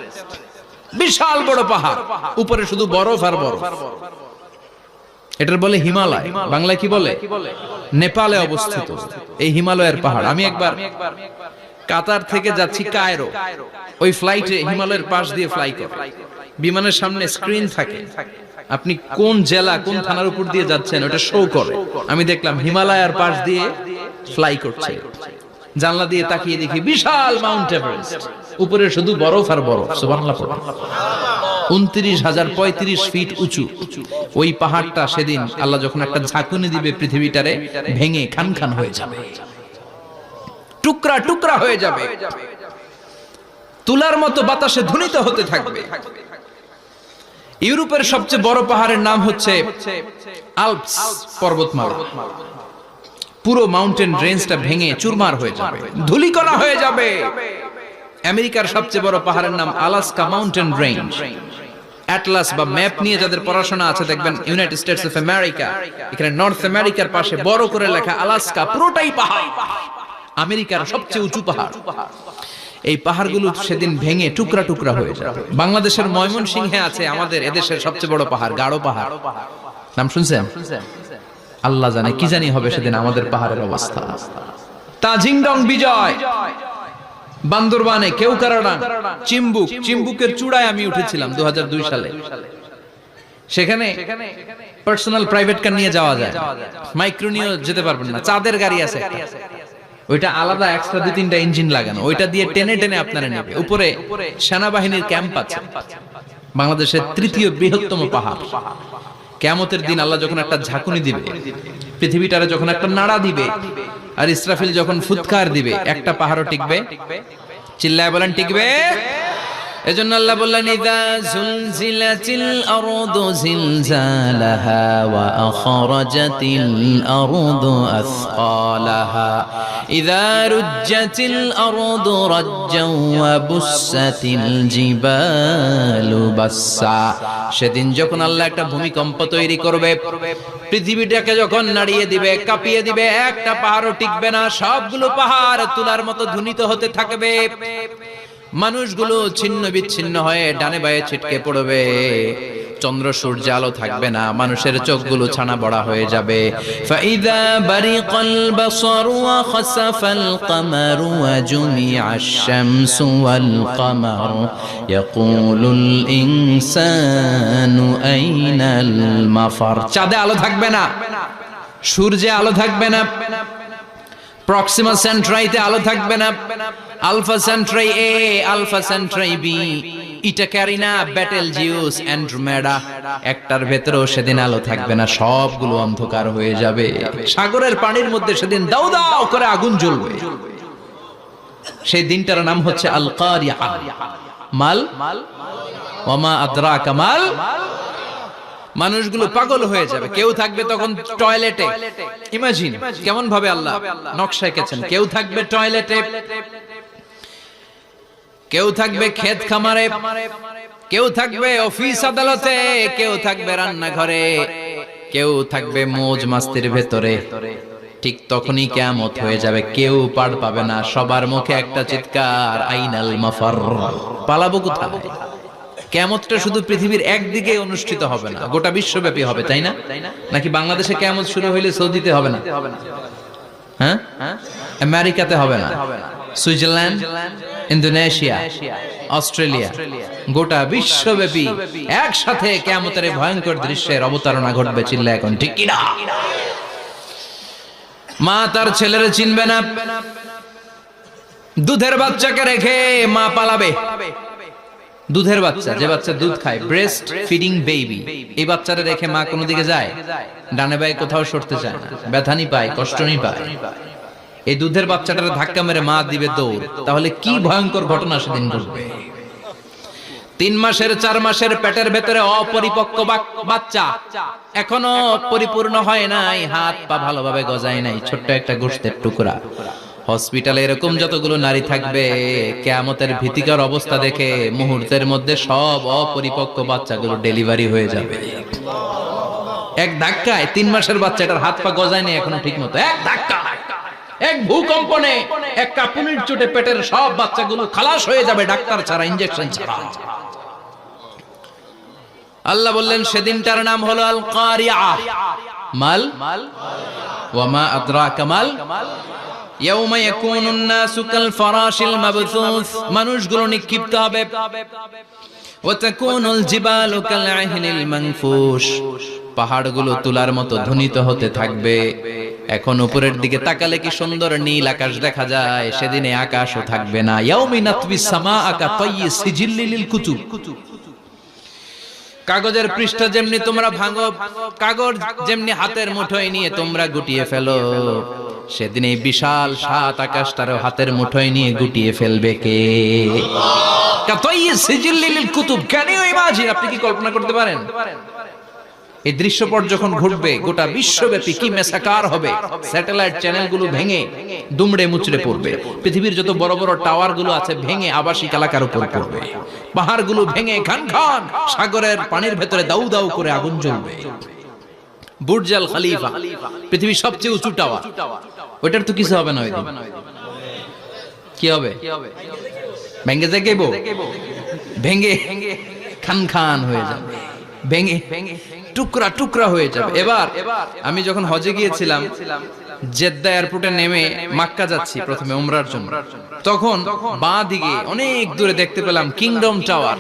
বিশাল বড় পাহাড়, উপরে শুধু বরফ আর বরফ। এটার বলে হিমালয়। বাংলায় কি বলে? নেপালে অবস্থিত এই হিমালয়ের পাহাড়। আমি একবার কাতার থেকে যাচ্ছি কায়রো, ওই ফ্লাইটে হিমালয়ের পাশ দিয়ে ফ্লাই করে, বিমানের সামনে স্ক্রিন থাকে, আপনি কোন জেলা কোন থানার উপর দিয়ে যাচ্ছেন ওটা শো করে। আমি দেখলাম হিমালয়ের পাশ দিয়ে ফ্লাই করছে। জানলা দিয়ে তাকিয়ে দেখি বিশাল মাউন্ট এভারেস্ট, উপরে শুধু বরফ আর বরফ। সুবহানাল্লাহ। 29,035 ফিট উঁচু ওই পাহাড়টা সেদিন আল্লাহ যখন একটা ঝাঁকুনি দিবে, পৃথিবীটারে ভেঙে খান খান হয়ে যাবে, টুকরা টুকরা হয়ে যাবে, তুলার মতো বাতাসে ধ্বনিত হতে থাকবে। ইউরোপের সবচেয়ে বড় পাহাড়ের নাম হচ্ছে আল্পস পর্বতমালা। পুরো মাউন্টেন রেঞ্জটা ভেঙে চুরমার হয়ে যাবে, ধূলিকণা হয়ে যাবে। আমেরিকার সবচেয়ে বড় পাহাড়ের নাম আলাস্কা মাউন্টেন রেঞ্জ। অ্যাটলাস বা ম্যাপ নিয়ে যাদের পড়াশোনা আছে দেখবেন ইউনাইটেড স্টেটস অফ আমেরিকা, এখানে নর্থ আমেরিকার পাশে বড় করে লেখা আলাস্কা, পুরোটাই পাহাড়, আমেরিকার সবচেয়ে উঁচু পাহাড়। এই পাহাড়গুলো সেদিন ভেঙে টুকরা টুকরা হয়ে যাবে। বাংলাদেশের ময়মনসিংহে আছে আমাদের এদেশের সবচেয়ে বড় পাহাড়, গাড়ো পাহাড়। নাম শুনছেন? আল্লাহ জানে কি জানি হবে সেদিন আমাদের পাহাড়ের অবস্থা। তাজিংডং বিজয়, বান্দরবানে কেওক্রাডাং, চিম্বুকের চূড়ায় আমি উঠেছিলাম 2002 সালে। সেখানে পার্সোনাল প্রাইভেট কার নিয়ে যাওয়া যায়, মাইক্রো নিয়ে যেতে পারবেন না। চাঁদের গাড়ি আছে একটা, ওইটা আলাদা এক্সট্রা 2-3টা ইঞ্জিন লাগানো, ওইটা দিয়ে টেনে টেনে আপনারা নেবে। উপরে সেনাবাহিনীর ক্যাম্প আছে, বাংলাদেশের 3য় বৃহত্তম পাহাড়। কিয়ামতের দিন আল্লাহ যখন একটা ঝাঁকুনি দিবে, পৃথিবীটারে যখন একটা নাড়া দিবে, আর ইসরাফিল যখন ফুৎকার দিবে, একটা পাহাড়ও টিকবে? চিল্লায় বলেন টিকবে? এজন্য আল্লাহ বললেন ইযা যুলজিলাতিল আরদু জিলজালাহা ওয়া আখরাজাতিল আরদু আসকালাহা ইযা রুজ্জাতিল আরদু রাজ্জাও ওয়া বুসাতিল জিবালু বাসসা। সেদিন যখন আল্লাহ একটা ভূমিকম্প তৈরি করবে, পৃথিবীটাকে যখন নাড়িয়ে দিবে, কাঁপিয়ে দিবে, একটা পাহাড়ও টিকবে না, সবগুলো পাহাড় তুলার মতো ধ্বনিত হতে থাকবে। মানুষগুলো ছিন্ন বিচ্ছিন্ন হয়ে ডানে বায়ে ছিটকে পড়বে, চন্দ্র সূর্য আলো থাকবে না, মানুষের চোখগুলো ছানা বড়া হয়ে যাবে। ফাইদা বারিকাল বাসারু ওয়া খাসাফাল কামারু ওয়া জুমিআশ শামসু ওয়াল কামার ইয়াকুলুল ইনসানু আইনাল মাফার। চাঁদে আলো থাকবে না, সূর্যে আলো থাকবে না, প্রক্সিমা সেন্ট্রাইতে আলো থাকবে না, আলফা সেন্ট্রাই এ, আলফা সেন্ট্রাই বি, ইটা ক্যারিনা, ব্যাটেলজিউস, অ্যান্ড্রোমেডা, একটার ভেতরেও সেদিন আলো থাকবে না, সবগুলো অন্ধকার হয়ে যাবে। সাগরের পানির মধ্যে সেদিন দাউ দাউ করে আগুন জ্বলবে। সেই দিনটার নাম হচ্ছে আল কারিআ। মাল ওয়া মা আদরাকা মাল। মানুষগুলো পাগল হয়ে যাবে। কেউ থাকবে তখন টয়লেটে, ইমাজিন কেমন ভাবে আল্লাহ নকশা এঁকেছেন। কেউ থাকবে টয়লেটে, কেউ থাকবে ক্ষেত খামারে, কেউ থাকবে অফিস আদালতে, কেউ থাকবে রান্নাঘরে, কেউ থাকবে মৌজ মাস্তির ভেতরে। ঠিক তখনই কিয়ামত হয়ে যাবে, কেউ পার পাবে না, সবার মুখে একটা চিৎকার, আইনাল মাফার। পালাবো কোথায়? কিয়ামতটা শুধু পৃথিবীর একদিকে অনুষ্ঠিত হবে না, গোটা বিশ্বব্যাপী হবে, তাই না? নাকি বাংলাদেশে কিয়ামত শুরু হইলে সৌদিতে হবে না? হ্যাঁ, আমেরিকাতে হবে না, সুইজারল্যান্ড, ইন্দোনেশিয়া, অস্ট্রেলিয়া, গোটা বিশ্বব্যাপী একসাথে কিয়ামতের ভয়ঙ্কর দৃশ্যের অবতারণা ঘটবে। চিল্লা এখন ঠিক কিনা? মা তার ছেলেরে চিনবে না, দুধের বাচ্চাকে রেখে মা পালাবে। দুধের বাচ্চা, যে বাচ্চা দুধ খায়, ব্রেস্ট ফিডিং বেবি, এই বাচ্চাটা রেখে মা কোনো দিকে যায়? ডানে বায়ে কোথাও সরতে চায় না, ব্যথানি পায়, কষ্টনি পায়। এই দুধের বাচ্চাটারে ধাক্কা মেরে মা দিবে দৌড়। তাহলে কি ভয়ঙ্কর ঘটনা সেদিন ঘটবে। 3 মাসের 4 মাসের পেটের ভেতরে অপরিপক্ক বাচ্চা, এখনো পরিপূর্ণ হয় নাই, হাত পা ভালোভাবে গজায় নাই, ছোট্ট একটা গোশতের টুকরা। হসপিটালে এরকম যতগুলো নারী থাকবে, কিয়ামতের ভীতিকর অবস্থা দেখে মুহূর্তের মধ্যে সব অপরিপক্ক বাচ্চাগুলো ডেলিভারি হয়ে যাবে। এক ধাক্কায় 3 মাসের বাচ্চাটার হাত পা গজায় নেই এখনো ঠিক মতো, এক ধাক্কা, এক ভূকম্পনে, এক কাঁপুনির চোটে পেটের সব বাচ্চাগুলো খালাস হয়ে যাবে, ডাক্তার ছাড়া, ইনজেকশন ছাড়া। আল্লাহ বললেন সেদিনটার নাম হলো আল কারিআ। মাল ওয়া মা আদরাকা মাল। ইয়াউমা ইয়াকুনুন নাসু কাল ফারাশিল মাবথুস, মানুষগুলো নিক্ষিপ্ত হবে। ওয়া তাকুনুল জিবালু কাল আহিনিল মানফুশ, পাহাড়গুলো তুলার মতো ধ্বনিত হতে থাকবে। এখন উপরের দিকে তাকালে কি সুন্দর নীল আকাশ দেখা যায়, সেদিনে আকাশও থাকবে না। ইয়াউমিন নাতবিস সামাআ কা তায়্যি সিজিল্লিল কুতুব, কাগজের পৃষ্ঠা যেমনি তোমরা ভাঙো, কাগজ যেমনি হাতের মুঠোয় নিয়ে তোমরা গুটিয়ে ফেলো, সেদিন এই বিশাল 7 আকাশটারও হাতের মুঠোয় নিয়ে গুটিয়ে ফেলবে কে? কুতুব। Can you imagine? আপনি কি কল্পনা করতে পারেন এই দৃশ্যপট যখন ঘটবে গোটা বিশ্বব্যাপী কি মেসাকার হবে? স্যাটেলাইট চ্যানেলগুলো ভেঙে দুমড়ে মুচড়ে পড়বে, পৃথিবীর যত বড় বড় টাওয়ার গুলো আছে ভেঙে আবাসিক এলাকার উপর পড়বে, পাহাড়গুলো ভেঙে খান খান সাগরের পানির ভেতরে দাউ দাউ করে আগুন জ্বলবে। বুর্জ আল খলিফা, পৃথিবীর সবচেয়ে উঁচু টাওয়ার, ওইটার তো কিছু হবে না। ওই দিন কি হবে? ভেঙে যাইব, ভেঙে খান খান হয়ে যাবে, ভেঙে টুকরা টুকরা হয়ে যাবে। এবার আমি যখন হজে গিয়েছিলাম, জেদ্দা এয়ারপোর্টে নেমে মক্কা যাচ্ছি প্রথমে উমরার জন্য, তখন বাঁ দিকে অনেক দূরে দেখতে পেলাম কিংডম টাওয়ার।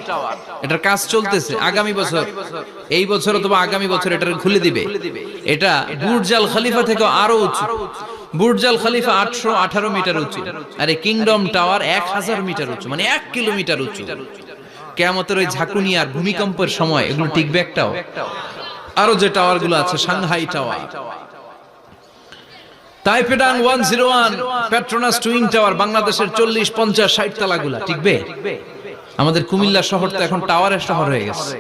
এটার কাজ চলতেছে, আগামী বছর, এই বছর অথবা আগামী বছর এটা খুলে দিবে। এটা বুর্জ আল খলিফা থেকে আরো উঁচু। বুর্জ আল খলিফা 818 মিটার উঁচু, আর এই কিংডম টাওয়ার 1000 মিটার উঁচু, মানে 1 কিলোমিটার উঁচু। কিয়ামতের ওই ঝাঁকুনি আর ভূমিকম্পের সময় এগুলো টিকবে একটাও? আরো যে টাওয়ার গুলো আছে, Shanghai tower, Taipei 101, Petronas twin tower, বাংলাদেশের 40, 50, 60 তলাগুলা টিকবে? আমাদের কুমিল্লা শহর তো এখন টাওয়ারের শহর হয়ে গেছে।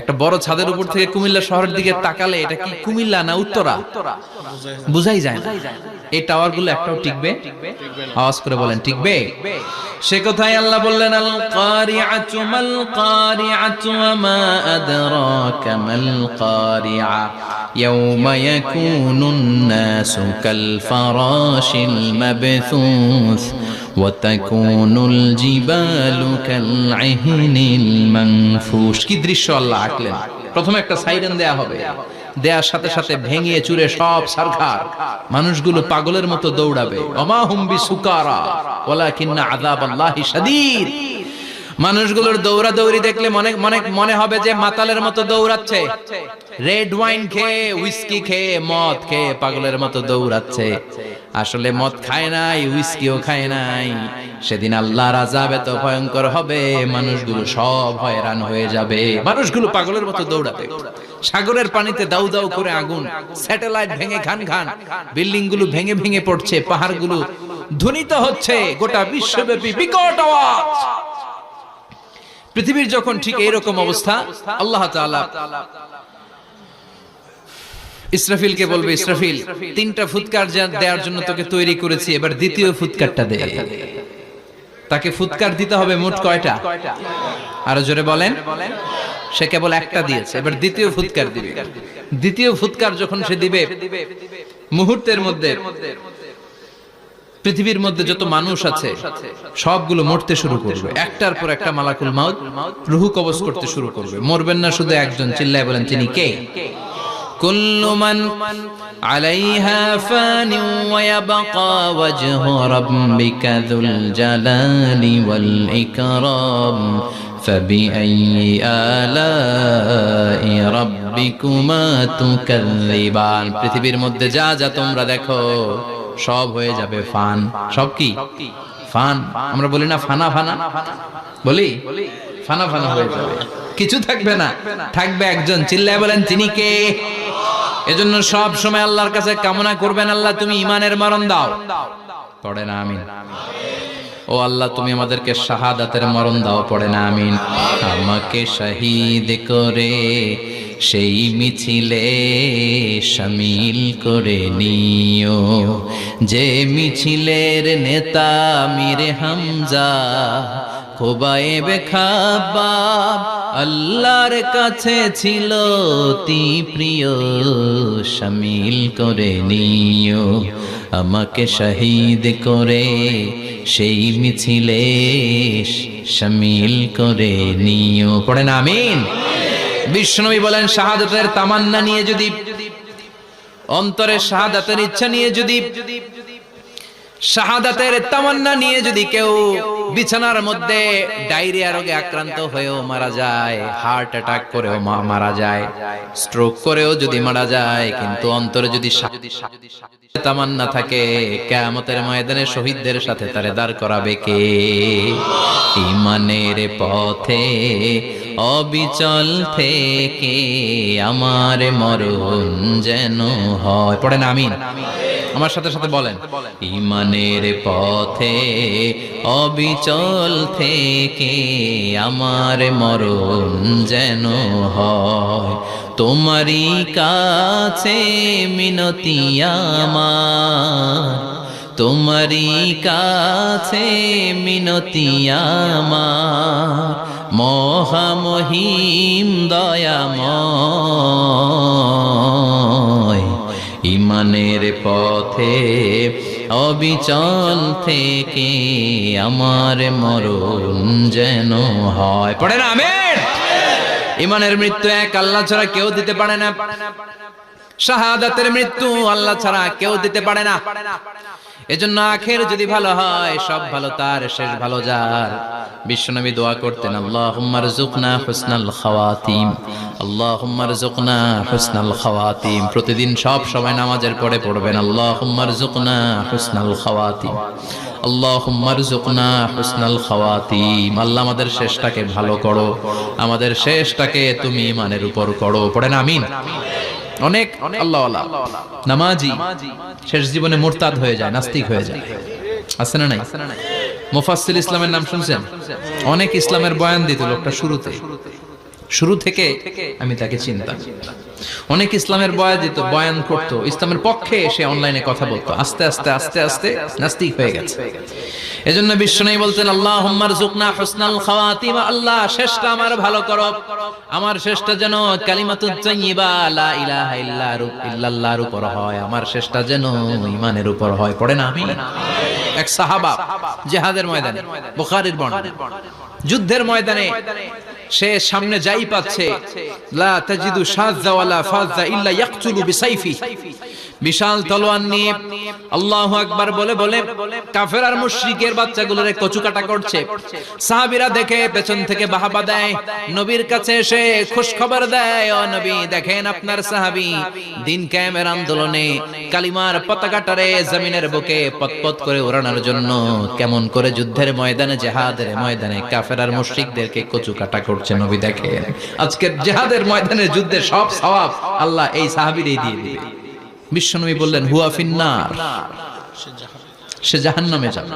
একটা বড় ছাদের উপর থেকে কুমিল্লা শহরের দিকে তাকালে এটা কি কুমিল্লা না উত্তরা বুঝাই যায় না। এই টাওয়ার গুলো একটাও টিকবে? আওয়াজ করে বলেন টিকবে? সে কথাই আল্লাহ বললেন, আল কারিআতু মাল কারিআতু ওয়া মা আদরাকা মাল কারিআ ইয়াওমা ইয়াকুনুন নাসু কাল ফারাশিল মাবথুস ওয়া তাকুনুল জিবালু কাল ইহনিল মানফুশ। কি দৃশ্য আল্লাহ আঁকলেন! প্রথমে একটা সাইরেন দেয়া হবে, দেয়ার সাথে সাথে ভেঙে চুরে সব সারখার, মানুষগুলো পাগলের মতো দৌড়াবে। ওমা হুম বিসুকারা ওয়ালাকিন্না আযাবাল্লাহি শাদীদ। মানুষগুলোর দৌড়াদৌড়ি দেখলে মনে হবে যে মাতালের মতো দৌড়াচ্ছে, রেড ওয়াইন খেয়ে, হুইস্কি খেয়ে, মদ খেয়ে পাগলের মতো দৌড়াচ্ছে। আসলে মদ খায় নাই, হুইস্কিও খায় নাই। সেদিন আল্লাহর আযাব এত ভয়ঙ্কর হবে, মানুষগুলো সব হয়রান হয়ে যাবে, মানুষগুলো পাগলের মতো দৌড়াবে। সাগরের পানিতে দাউ দাউ করে আগুন, স্যাটেলাইট ভেঙে খান খান, বিল্ডিং গুলো ভেঙে ভেঙে পড়ছে, পাহাড়গুলো ধ্বনিত হচ্ছে, গোটা বিশ্বব্যাপী বিকট আওয়াজ। পৃথিবীর যখন ঠিক এইরকম অবস্থা, আল্লাহ তাআলা ইসরাফিলকে বলবে, ইসরাফিল, 3টা ফুৎকার দেওয়ার জন্য তোকে তৈরি করেছি, এবার দ্বিতীয় ফুৎকারটা দে। তাকে ফুৎকার দিতে হবে মোট কয়টা? আরো জোরে বলেন। সে কেবল একটা দিয়েছে, এবার দ্বিতীয় ফুৎকার দিবে। দ্বিতীয় ফুৎকার যখন সে দিবে, মুহূর্তের মধ্যে পৃথিবীর মধ্যে যত মানুষ আছে সবগুলো মরতে শুরু করবে, একটার পর একটা মালাকুল মাউত রূহ কবজ করতে শুরু করবে। মরবেন না শুধু একজন, চিল্লায় বলেন তিনি কে? কুল্লু মান আলাইহা ফানি ওয়া ইয়াবকা ওয়াজহু রাব্বিকা যুল জালালি ওয়াল ইকরাম ফাবিআইয়ি আলাই রাব্বিকুমা তুকাযযিবান। পৃথিবীর মধ্যে যা যা তোমরা দেখো সব হয়ে যাবে ফান। সব কি? ফান। আমরা বলি না ফানা ফানা, বলি ফানা ফানা হয়ে যাবে, কিছু থাকবে না, থাকবে একজন, চিল্লায় বলেন তিনি কে? এজন্য সব সময় আল্লাহর কাছে কামনা করবেন, আল্লাহ তুমি ঈমানের মরণ দাও। পড়ে না আমিন? ও আল্লাহ তুমি আমাদেরকে শাহাদাতের মরণ দাও। পড়ে না আমিন? আমাকে শহীদ করে সেই মিছিলে শামিল করে নিও, যে মিছিলের নেতা মীরে হামজা খোবায়েবে খাব্বাব আল্লাহর কাছে ছিল অতি প্রিয়, শামিল করে নিও। আমাকে শহীদ করে সেই মিছিলে শামিল করে নিও। পড়েন আমিন? বিশ্বনবী বলেন, শাহাদাতের তামান্না নিয়ে যদি, অন্তরে শাহাদাতের ইচ্ছা নিয়ে যদি, শাহাদাতের তামান্না নিয়ে যদি কেউ বিছানার মধ্যে ডায়রিয়া রোগে আক্রান্ত হয়েও মারা যায়, হার্ট অ্যাটাক করেও মারা যায়, স্ট্রোক করেও যদি মারা যায়, কিন্তু অন্তরে যদি তামান্না থাকে, কিয়ামতের ময়দানে শহীদদের সাথে তারে দাঁড় করাবে কে? ঈমানের পথে অবিচল থেকে আমার মরণ যেন হয়। পড়েন আমিন? আমার সাথে সাথে বলেন, ঈমানের পথে অবিচল থেকে আমার মরণ যেন হয়। তোমারই কাছে মিনতি আমার, তোমারই কাছে মিনতি আমার, মহামহিম দয়াময়। ঈমানের পথে অবিচল থেকে আমার মরণ যেন হয়। পড়েন আমিন? ঈমানের মৃত্যু এক আল্লাহ ছাড়া কেউ দিতে পারে না। শাহাদাতের মৃত্যু আল্লাহ ছাড়া কেউ দিতে পারে না। এজন্য আখের যদি ভালো হয় সব ভালো তার, শেষ ভালো যার। বিশ্বনবী দোয়া করতেন, আল্লাহুম্মা রযুকনা হুসনাল খাওয়াতিম, আল্লাহুম্মা রযুকনা হুসনাল খাওয়াতিম। প্রতিদিন সব সময় নামাজের পরে পড়বেন, আল্লাহুম্মা রযুকনা হুসনাল খাওয়াতিম, আল্লাহুম্মা রযুকনা হুসনাল খাওয়াতিম। আল্লাহ আমাদের শেষটাকে ভালো করো, আমাদের শেষটাকে তুমি ঈমানের উপর করো। পড়েন আমিন। অনেক আল্লাহওয়ালা নামাজি শেষ জীবনে মুরতাদ হয়ে যায়, নাস্তিক হয়ে যায়, আছে না নাই? মুফাসসির ইসলামের নাম শুনছেন? অনেক ইসলামের বয়ান দিত লোকটা শুরু থেকে আমি তাকে চিনতাম। অনেক ইসলামের বয়ান করতো, ইসলামের পক্ষে সে অনলাইনে কথা বলতো। আস্তে আস্তে আস্তে আস্তে নাস্তিক হয়ে গেছে। এজন্য বিশ্বনবী বলতেন, আল্লাহুম্মা রযুকনা হুসনাল খাওয়াতিম, আল্লাহ শেষটা আমার ভালো করো, আমার শেষটা যেন কালিমাতুত তাইয়্যিবা লা ইলাহা ইল্লাল্লাহর উপর হয়, আমার শেষটা যেন ঈমানের উপর হয়। পড়েন আমিন। এক সাহাবা জিহাদের ময়দানে, বুখারীর বর্ণনা, যুদ্ধের ময়দানে সে সামনে যাই পাচ্ছে, লা তাজিদু শাযযা ওয়ালা ফাযযা ইল্লা ইয়াকতুলু বিসাইফি, বিশাল তলোয়ার নিয়ে আল্লাহু আকবার বলে বলে কাফের আর মুশরিকের বাচ্চাগুলোরে কচুকাটা করছে। সাহাবীরা দেখে পেছন থেকে বাহাবা দেয়, নবীর কাছে এসে খুশ খবর দেয়, ও নবী দেখেন আপনার সাহাবী দিন কায়েমের আন্দোলনে কালিমার পতাকাটারে জমিনের বুকে পতপত করে ওড়ানোর জন্য কেমন করে যুদ্ধের ময়দানে, জিহাদের ময়দানে কাফের আর মুশরিকদেরকে কচুকাটা করছে। নবী দেখেন আজকের জিহাদের ময়দানে যুদ্ধের সব সওয়াব আল্লাহ এই সাহাবীরই দিয়ে দিবে। বিশ্বনবী বললেন, হুয়া ফিন্নার, সে জাহান্নামে যাবে।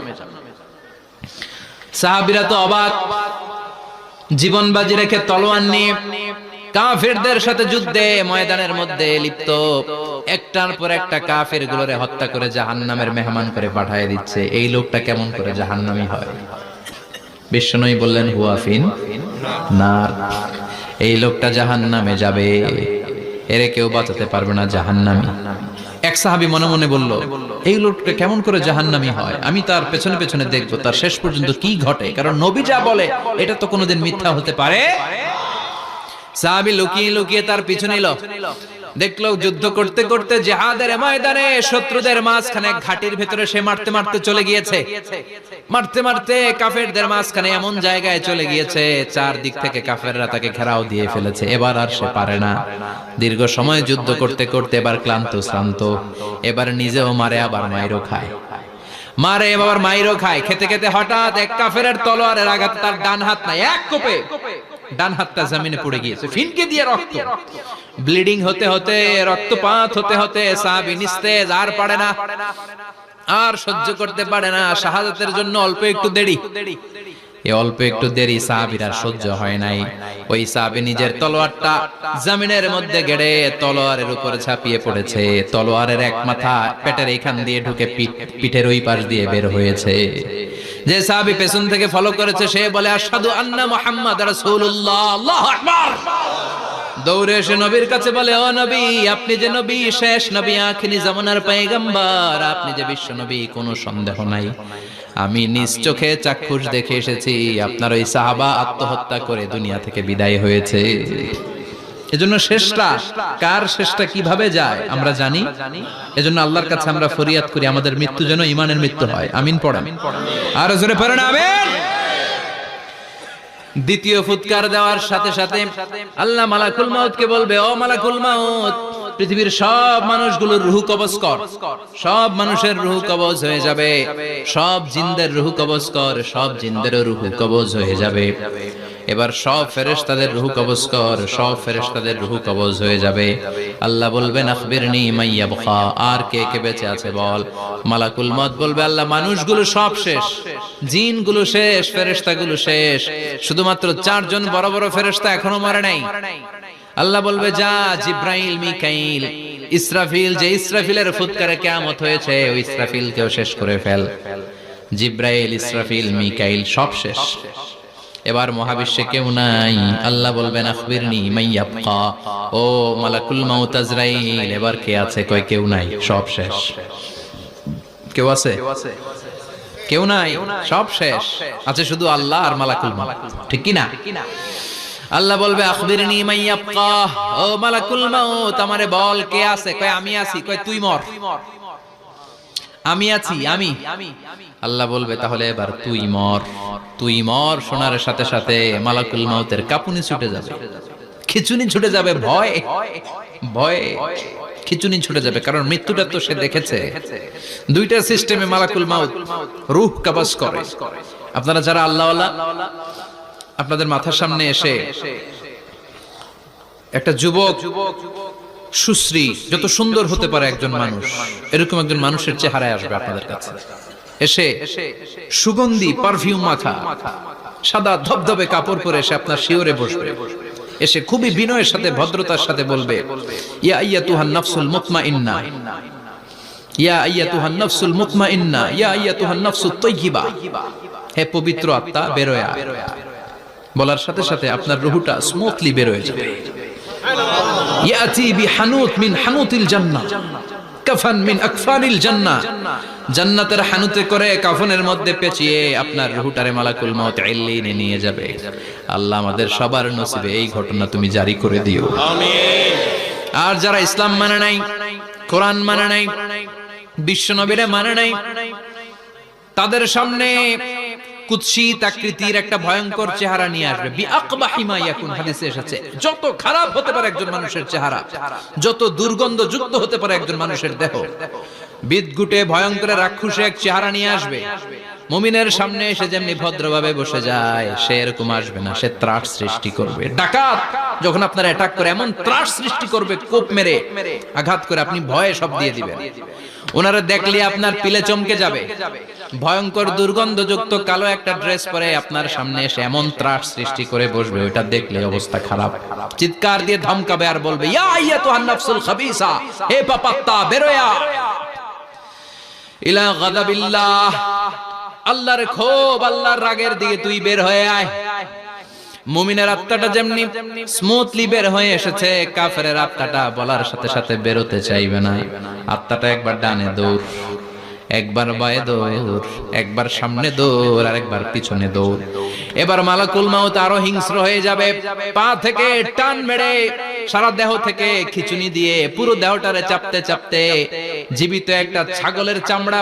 সাহাবীরা তো অবাক, জীবন বাজি রেখে তলোয়ার নিয়ে কাফেরদের সাথে যুদ্ধে ময়দানের মধ্যে লিপ্ত, একটার পর একটা কাফের গুলোরে হত্যা করে জাহান্নামের মেহমান করে পাঠিয়ে দিচ্ছে। এই লোকটা কেমন করে জাহান্নামী হয়? বিশ্বনবী বললেন, হুয়া ফিন্নার, এই লোকটা জাহান্নামে যাবে, এরে কেউ বাঁচাতে পারবে না, জাহান্নামী। এক সাহাবী মনে মনে বলল, এই লোকটা কেমন করে জাহান্নামী হয়? আমি তার পেছনে পেছনে দেখবো তার শেষ পর্যন্ত কি ঘটে, কারণ নবী যা বলে এটা তো কোনোদিন মিথ্যা হতে পারে। সাহাবী লুকিয়ে লুকিয়ে তার পিছনে এলো, দেখলো যুদ্ধ করতে করতে জিহাদের ময়দানে শত্রুদের মাঝখানে ঘাটির ভেতরে সে মারতে মারতে চলে গিয়েছে, মারতে মারতে কাফেরদের মাঝখানে এমন জায়গায় চলে গিয়েছে চারদিক থেকে কাফেররা তাকে ঘেরাও দিয়ে ফেলেছে। এবার আর সে পারে না, দীর্ঘ সময় যুদ্ধ করতে করতে এবার ক্লান্ত শ্রান্ত, এবার নিজেও মারে আবার মাইরও খায়, মারে এবার মাইরও খায়। খেতে খেতে হঠাৎ এক কাফেরের তলোয়ারের আঘাতে তার ডান হাত নাই, এক কোপে ডান হাতটা জমিনে পড়ে গিয়েছে, ফিনকে দিয়ে রক্ত, ব্লিডিং হতে হতে, রক্তপাত হতে হতে সাহাবী নিস্তেজ, আর পারে না, আর সহ্য করতে পারে না। শাহাদাতের জন্য অল্প একটু দেরি, এই অল্প একটু দেরি সাহাবীর আর সহ্য হয় নাই। ওই সাহাবী নিজের তলোয়ারটা জমিনের মধ্যে গেড়ে তলোয়ারের উপরে ঝাঁপিয়ে পড়েছে। তলোয়ারের এক মাথা পেটের এইখান দিয়ে ঢুকে পিঠের ওই পাশ দিয়ে বের হয়েছে। যে সাহাবী পেছন থেকে ফলো করেছে সে বলে, আশহাদু আন্না মুহাম্মাদ রাসূলুল্লাহ, আল্লাহু আকবার। দৌড়ে এসে নবীর কাছে বলে, ও নবী, আপনি যে নবী, শেষ নবী, আখিরি জামানার পয়গম্বর, আপনি যে বিশ্ব নবী, কোনো সন্দেহ নাই। আমি নিজ চোখে চাক্ষুষ দেখে এসেছি আপনার ওই সাহাবা আত্মহত্যা করে দুনিয়া থেকে বিদায় হয়েছে। এজন্য শেষটা কার, শেষটা কিভাবে যায় আমরা জানি। এজন্য আল্লাহর কাছে আমরা ফরিয়াদ করি আমাদের মৃত্যু যেন ঈমানের মৃত্যু হয়। আমিন পড়েন, আর জোরে পড়েন আমিন। দ্বিতীয় ফুৎকার দেওয়ার সাথে সাথে আল্লাহ মালাকুল মাউতকে বলবে, ও মালাকুল মাউত, পৃথিবীর সব মানুষগুলোর রূহ কবজ কর। সব মানুষের রূহ কবজ হয়ে যাবে, সব জিনদের রূহ কবজ কর, সব জিনদেরও রূহ কবজ হয়ে যাবে। এবার সব ফেরেশতাদের রূহ কবজ কর, সব ফেরেশতাদের রূহ কবজ হয়ে যাবে। আল্লাহ বলবেন, আখবিরনি মাইয়াবকা, আর কে কে বেঁচে আছে বল। মালাকুল মউত বলবে, আল্লাহ মানুষগুলো সব শেষ, জিনগুলো শেষ, ফেরেশতাগুলো শেষ, শুধুমাত্র চারজন বড় বড় ফেরেশতা এখনো মরে নাই। আল্লাহ বলবে, যা জিব্রাইল, মিকাইল, ইসরাফিল, যে ইসরাফিলের ফুৎকারে কিয়ামত হয়েছে ওই ইসরাফিলকেও শেষ করে ফেল। জিব্রাইল, ইসরাফিল, মিকাইল সব শেষ। এবার মহাবিশ্বে কেউ নাই। আল্লাহ বলবেন, আখবিরনি মাইয়াবকা, ও মালাকুল মাউত আজরাইল, এবার কে আছে? কয় কেউ নাই, সব শেষ। কেউ আছে? কেউ নাই, সব শেষ। আছে শুধু আল্লাহ আর মালাকুল মাউত, ঠিক কি না? আল্লাহ বলবে আখবিরনি মাইয়াবকা, ও মালাকুল মাউত আমারে বল কে আছে? কয় আমি আছি। কয় তুই মর। আমি আছি, আমি। আল্লাহ বলবে তাহলে এবার তুই মর। তুই মর শোনার সাথে সাথে মালাকুল মাউতের কাঁপুনি ছুটে যাবে, খিচুনি ছুটে যাবে, ভয় ভয় খিচুনি ছুটে যাবে, কারণ মৃত্যুটা তো সে দেখেছে। দুইটা সিস্টেমে মালাকুল মাউত রূহ কবজ করে। আপনারা যারা আল্লাহওয়ালা, আপনাদের মাথার সামনে এসে একটা যুবক সুশ্রী, যত সুন্দর হতে পারে একজন মানুষ, এরকম একজন মানুষের চেহারায় আসবে আপনাদের কাছে, এসে সুগন্ধি পারফিউম মাখা সাদা ধবধবে কাপড় পরে এসে আপনার শিওরে বসবে, এসে খুবই বিনয়ের সাথে ভদ্রতার সাথে বলবে, ইয়া আইয়াতুহান নাফসুল মুতমাইন্না, ইয়া আইয়াতুহান নাফসুল মুতমাইন্না, ইয়া আইয়াতুহান নাফসুত তাইয়্যিবা, হে পবিত্র আত্মা বের হয়ে আয়। বলার সাথে সাথে আপনার রূহটা স্মুথলি বের হয়ে যাবে। ইয়াতি বিহানুত মিন হানুতিল জান্নাহ, কাফান মিন আকফানিল জান্নাহ, জান্নাতের হানুতে করে কাফনের মধ্যে পেঁচিয়ে আপনার রূহটারে মালাকুল মাউত ইল্লিনে নিয়ে যাবে। আল্লাহ আমাদের সবার নসিবে এই ঘটনা তুমি জারি করে দিও, আমিন। আর যারা ইসলাম মানে নাই, কোরআন মানে নাই, বিশ্ব নবীরে মানে নাই, তাদের সামনে কুৎসিত আকৃতির একটা ভয়ঙ্কর চেহারা নিয়ে আসবে। বিআকবাহি মা ইয়াকুন, হাদিসে এসেছে যত খারাপ হতে পারে একজন মানুষের চেহারা, যত দুর্গন্ধ যুক্ত হতে পারে একজন মানুষের দেহ, বিদঘুটে ভয়ঙ্কর রাক্ষসে এক চেহারা নিয়ে আসবে। মুমিনের সামনে এসে যেমনি ভদ্রভাবে বসে যায়, সে এরকম আসবে না, সে ত্রাস সৃষ্টি করবে। ডাকাত যখন আপনার অ্যাটাক করে এমন ত্রাস সৃষ্টি করবে, কোপ মেরে আঘাত করে আপনি ভয়ে সব দিয়ে দিবেন। ওনারা দেখলে আপনার পিলে চমকে যাবে। ভয়ঙ্কর দুর্গন্ধযুক্ত কালো একটা ড্রেস পরে আপনার সামনে এসে এমন ত্রাস সৃষ্টি করে বসবে, ওটা দেখলে অবস্থা খারাপ। চিৎকার দিয়ে ধমকাবে আর বলবে, ইয়া আইয়াতুহান নাফসুল খাবিসা, হে পাপাত্তা বের হয়ে আয় ইলা গাদাবিল্লাহ, আল্লাহর ক্ষোভ, আল্লাহর রাগের দিকে তুই বের হয়ে আয়। মুমিনের আত্মাটা যেমনি স্মুথলি বের হয়ে এসেছে, কাফেরের আত্মাটা বলার সাথে সাথে বেরোতে চাইবে না। আত্মাটা একবার ডানে দৌড়, একবার বায়ে দৌড়, একবার সামনে দৌড়, আর একবার পিছনে দৌড়। এবার মালাকুল মাউত আরো হিংস্র হয়ে যাবে, পা থেকে টান মেরে সারা দেহ থেকে খিচুনি দিয়ে পুরো দেহটারে চাপতে চাপতে জীবিত একটা ছাগলের চামড়া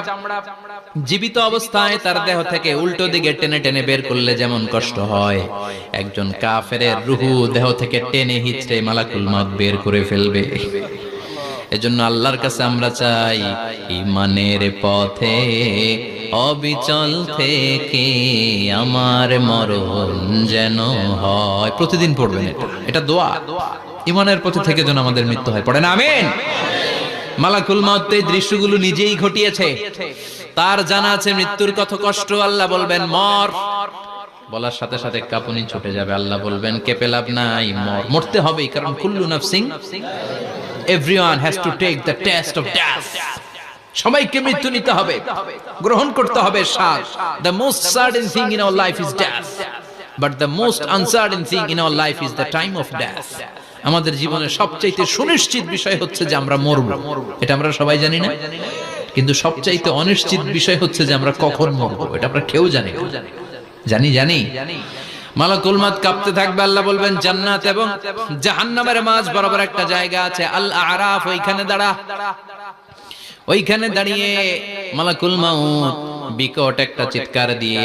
জীবিত অবস্থায় তার দেহ থেকে উল্টো দিকে টেনে টেনে বের করলে যেমন কষ্ট হয়, একজন কাফেরের রূহ দেহ থেকে টেনে হিচড়ে মালাকুল মাউত বের করে ফেলবে। এজন্য আল্লাহর কাছে আমরা চাই, ঈমানের পথে অবিচল থেকে আমার মরণ যেন হয়। প্রতিদিন পড়বেন এটা, এটা দোয়া। ঈমানের পথে থেকে যেন আমাদের মৃত্যু হয়, পড়েন আমিন। মালাকুল মাউত এই দৃশ্যগুলো নিজেই ঘটিয়েছে, তার জানা আছে মৃত্যুর কত কষ্ট। আল্লাহ বলবেন মর, বলার সাথে সাথে কাঁপুনি ছুটে যাবে। আল্লাহ বলবেন কেঁপে লাভ নাই, মর, মরতে হবেই, কারণ কুল্লু নাফসিন, everyone has to take the test of death. সবাইকে মৃত্যু নিতে হবে, গ্রহণ করতে হবে স্বাদ। The most certain thing in our life is death, but the most uncertain thing in our life is the time of death. আমাদের জীবনের সবচাইতে সুনিশ্চিত বিষয় হচ্ছে যে আমরা মরব, এটা আমরা সবাই জানি না, কিন্তু সবচাইতে অনিশ্চিত বিষয় হচ্ছে যে আমরা কখন মরব, এটা আমরা কেউ জানি না। জানি মালাকুল মাউত কাঁপতে থাকবে। আল্লাহ বলবেন জান্নাত এবং জাহান্নামের মাঝ বরাবর একটা জায়গা আছে, আল আরাফ, ওইখানে দাঁড়া। ওইখানে দাঁড়িয়ে মালাকুল মাউত বিকট একটা চিৎকার দিয়ে